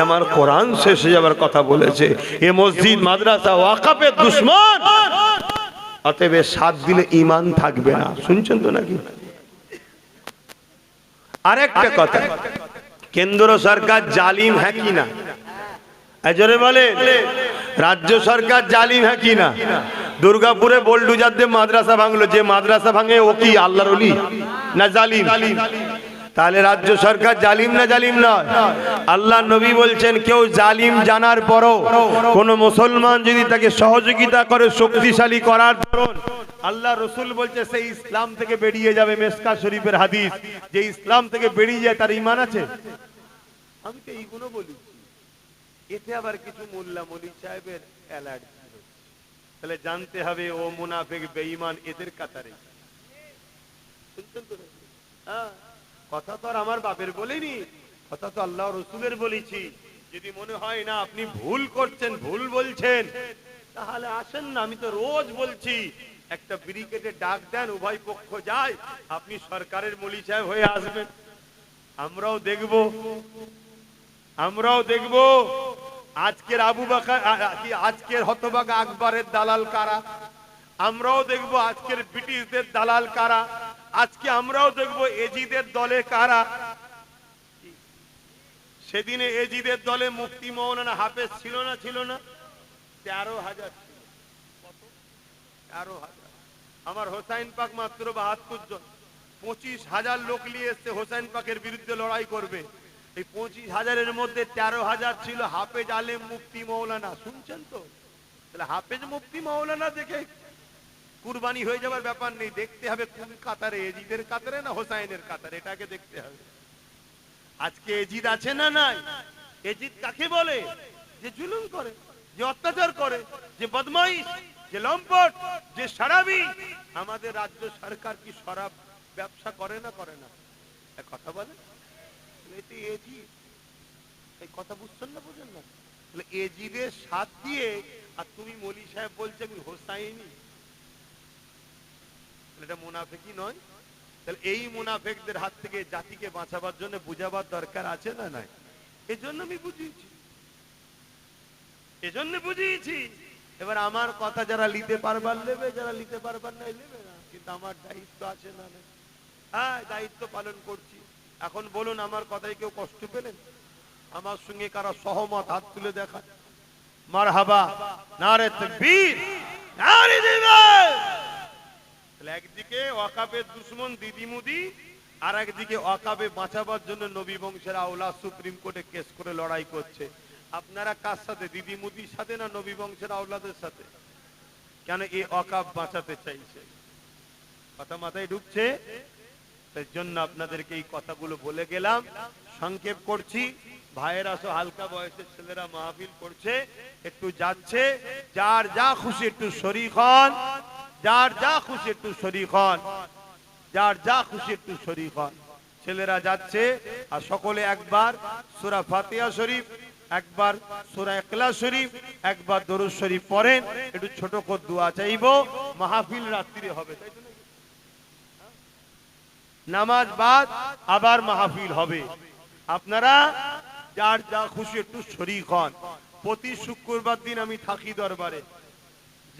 আমার কোরআন শেষ হয়ে যাবার কথা বলেছে, এ মসজিদ মাদ্রাসা ওয়াকফের দুশমন, অতএব সাথ দিলে ঈমান থাকবে না। শুনছেন তো নাকি? আরেকটা কথা, কেন্দ্র সরকার জালিম হ্যাঁ কি না? জোরে বলে, রাজ্য সরকার জালিম হ্যাঁ কি না? দুর্গাপুরে বোলডুজার দিয়ে মাদ্রাসা ভাঙলো, যে মাদ্রাসা ভাঙে ও কি আল্লাহর ওলি না জালিম? তাহলে রাজ্য সরকার জালিম না জালিম নয়? আল্লাহ নবী বলছেন কেউ জালিম জানার পরও কোন মুসলমান যদি তাকে সহযোগিতা করে শক্তিশালী করার দরুন, আল্লাহ রসুল বলছে সেই ইসলাম থেকে বেরিয়ে যাবে। মেসকা শরীফের হাদিস, যে ইসলাম থেকে বেরিয়ে যায় তার ঈমান আছে? আমি তো এইগুলো বলি। এতে আবার কিছু মোল্লা মলি সাহেবের অ্যালার্জি, তাহলে জানতে হবে ও মুনাফিক বেঈমান এদের কাতারে। শুনছেন তো? হ্যাঁ, কথা তো আর আমার বাপের বলিনি, কথা তো আল্লাহ রসুলের বলেছি। যদি মনে হয় না আপনি ভুল করছেন, ভুল বলছেন, তাহলে আসেন না, আমি তো রোজ বলছি একটা ব্রিগেডে ডাক দেন, উভয় পক্ষ যায়, আপনি সরকারের মলি সাহেব হয়ে আসবেন, আমরাও দেখব, আমরাও দেখব আজকের আবু বকর, আজকের হতভাগা আকবরের দালাল কারা, আমরাও দেখব আজকের ব্রিটিশদের দালাল কারা, আজকে আমরাও দেখব এজিদের দলে কারা। সেদিনে এজিদের দলে মুফতি মৌলানা হাফেজ ছিল না? ছিল না? 13,000 ছিল। কত? 13,000। আমার হোসাইন পাক মাত্র 72 জন। 25,000 লোক নিয়ে এসছে হোসাইন পাকের বিরুদ্ধে লড়াই করবে। এই 25,000-এর মধ্যে 13,000 ছিল হাফেজ আলেম মুফতি মৌলানা। শুনছেন তো? তাহলে হাফেজ মুফতি মৌলানা দেখে কুরবানি হয়ে যাবার ব্যাপার নেই, দেখতে হবে কোন কাতারে, এজিদের কাতারে না হোসাইনের কাতারে, এটাকে দেখতে হবে। আজকে এজিদ আছে না নাই? এজিদ কাকে বলে? যে জুলুম করে, যে অত্যাচার করে, যে বদমাইশ, যে লম্পট, যে শরাবি। আমাদের রাজ্য সরকার কি শরাব ব্যবসা করে না করে না? কথা বলে এটি এজিদ। এই কথা বুঝছেন না? বুঝেন না? তাহলে এজিদের সাথ দিয়ে আর তুমি মলি সাহেব বলছে আমি হোসাইনি, এটা মুনাফিকি নয়? তাহলে এই মুনাফিকদের হাত থেকে জাতিকে বাঁচাবার জন্য বুঝাবার দরকার আছে না নাই? এজন্য আমি বুঝিয়েছি, এজন্য বুঝিয়েছি। এবার আমার কথা যারা নিতে পারবার নেবে, যারা নিতে পারবার নাই নেবে না, কিন্তু আমার দায়িত্ব আছে না? হ্যাঁ, দায়িত্ব পালন করছি। এখন বলুন, আমার কথায় কেউ কষ্ট পেলেন? আমার সঙ্গে কারা সহমত হাত তুলে দেখা? মারহাবা, নারে তাকবীর, নারে জিহাদ। তাহলে একদিকে ওয়াকাবের দুশমন দিদি মুদি, আর একদিকে ওয়াকাবে বাঁচাবার জন্য নবী বংশের আওলাদ সুপ্রিম কোর্টে কেস করে লড়াই করছে। আপনারা কার সাথে, দিদি মুদির সাথে না নবী বংশের আওলাদের সাথে? কেন এই ওয়াকাব বাঁচাতে চাইছে? কথা মাথায় ঢুকছে? তাই জন্য আপনাদেরকে এই কথাগুলো বলে গেলাম, সংক্ষেপ করছি। ভাইয়েরা সব হালকা বয়সের ছেলেরা মাহফিল করছে, একটু যাচ্ছে, যার যা খুশি একটু শরীক হন, যার যা খুশি একটু শরীক হন, যার যা খুশি একটু শরীক হন। ছেলেরা যাচ্ছে, আর সকলে একবার সূরা ফাতিহা শরীফ, একবার সূরা ইখলাস শরীফ, একবার দরুদ শরীফ পড়েন। একটু ছোট করে দোয়া চাইবো। মাহফিল রাত্রিরে হবে, তাই তো? নামাজ বাদ আবার মাহফিল হবে। আপনারা যার যা খুশি একটু শরীক হন। প্রতি শুক্রবার দিন আমি থাকি দরবারে,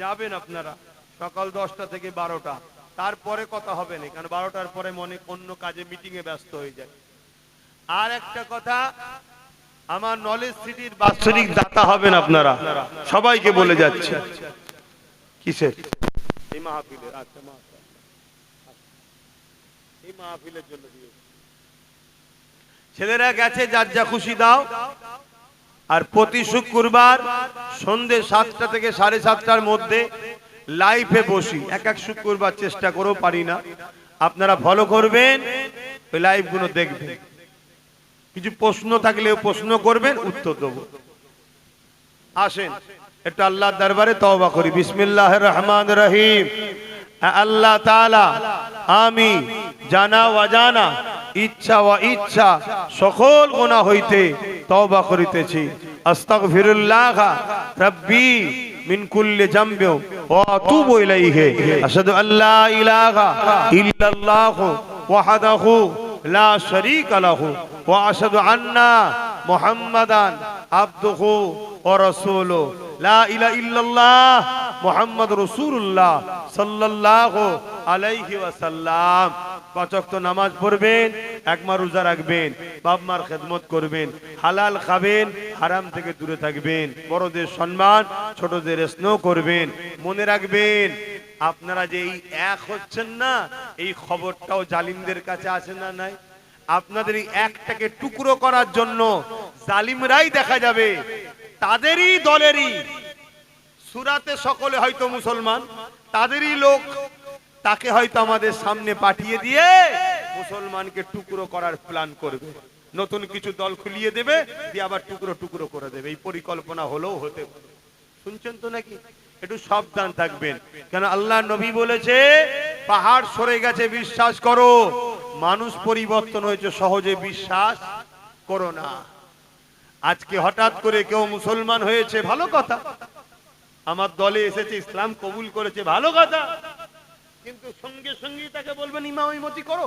যাবেন আপনারা সকাল 10টা থেকে 12টা। তারপরে কথা হবে না, কারণ 12টার পরে মনে অন্য কাজে মিটিং এ ব্যস্ত হয়ে যায়। আর একটা কথা, আমার নলেজ সিটির বাৎসরিক দাতা হবেন আপনারা, সবাইকে বলে যাচ্ছে। কিসের? এই মাহফিলের। আচ্ছা, এই মাহফিলের জন্য ছেলেরা গেছে, যার যা খুশি দাও। আর প্রতি শুক্রবার সন্ধ্যে 7টা থেকে 7:30টার মধ্যে লাইভে বসি। এক এক শুক্রবার চেষ্টা করেও পারি না। আপনারা ফলো করবেন, ওই লাইভ গুলো দেখবেন। কিছু প্রশ্ন থাকলেও প্রশ্ন করবেন, উত্তর দেবো। আসেন একটু আল্লাহর দরবারে তওবা করি। বিসমিল্লাহির রহমানির রহিম। আল্লাহ তাআলা, আমি জানা অজানা, ইচ্ছা ও ইচ্ছা সকল গুনাহ হইতে তওবা করিতেছি। আস্তাগফিরুল্লাহ রাব্বি মিন কুল্লি যামবি ওয়া আতুবু ইলাইহি। আশহাদু আল্লা ইলাহা ইল্লাল্লাহ ওয়াহদাহু লা শারীকা লাহু ওয়া আশহাদু আন্না মুহাম্মাদান আবদুহু ওয়া রাসূলুহু। লা ইলাহা ইল্লাল্লাহ মুহাম্মাদুর রাসূলুল্লাহ সাল্লাল্লাহু আলাইহি ওয়াসাল্লাম। 5 ওয়াক্ত নামাজ পড়বেন, একমা রোজা রাখবেন, বাপ মার খেদমত করবেন, হালাল খাবেন, হারাম থেকে দূরে থাকবেন, বড়দের সম্মান, ছোটদের স্নেহ করবেন। মনে রাখবেন, আপনারা যে এই এক হচ্ছেন না, এই খবরটাও জালিমদের কাছে আছে না নাই? আপনাদের এই একটাকে টুকরো করার জন্য জালিমরাই দেখা যাবে তাদেরই দলেরই সূরাতে সকলে হয়তো মুসলমান, তাদেরই লোক তাকে হয়তো আমাদের সামনে পাঠিয়ে দিয়ে মুসলমানকে টুকরো করার প্ল্যান করবে। নতুন কিছু দল খুলিয়ে দেবে, দিয়ে আবার টুকরো টুকরো করে দেবে। এই পরিকল্পনা হলেও হতে পারে। শুনছেন তো নাকি? একটু সাবধান থাকবেন, কেন আল্লাহ নবী বলেছে, পাহাড় সরে গেছে বিশ্বাস করো, মানুষ পরিবর্তন হয়েছে সহজে বিশ্বাস করো না। আজকে হঠাৎ করে কেউ মুসলমান হয়েছে, ভালো কথা, আমার দলে এসেছে, ইসলাম কবুল করেছে, ভালো কথা, কিন্তু সঙ্গে সঙ্গে তাকে বলবেন ইমামতি করো,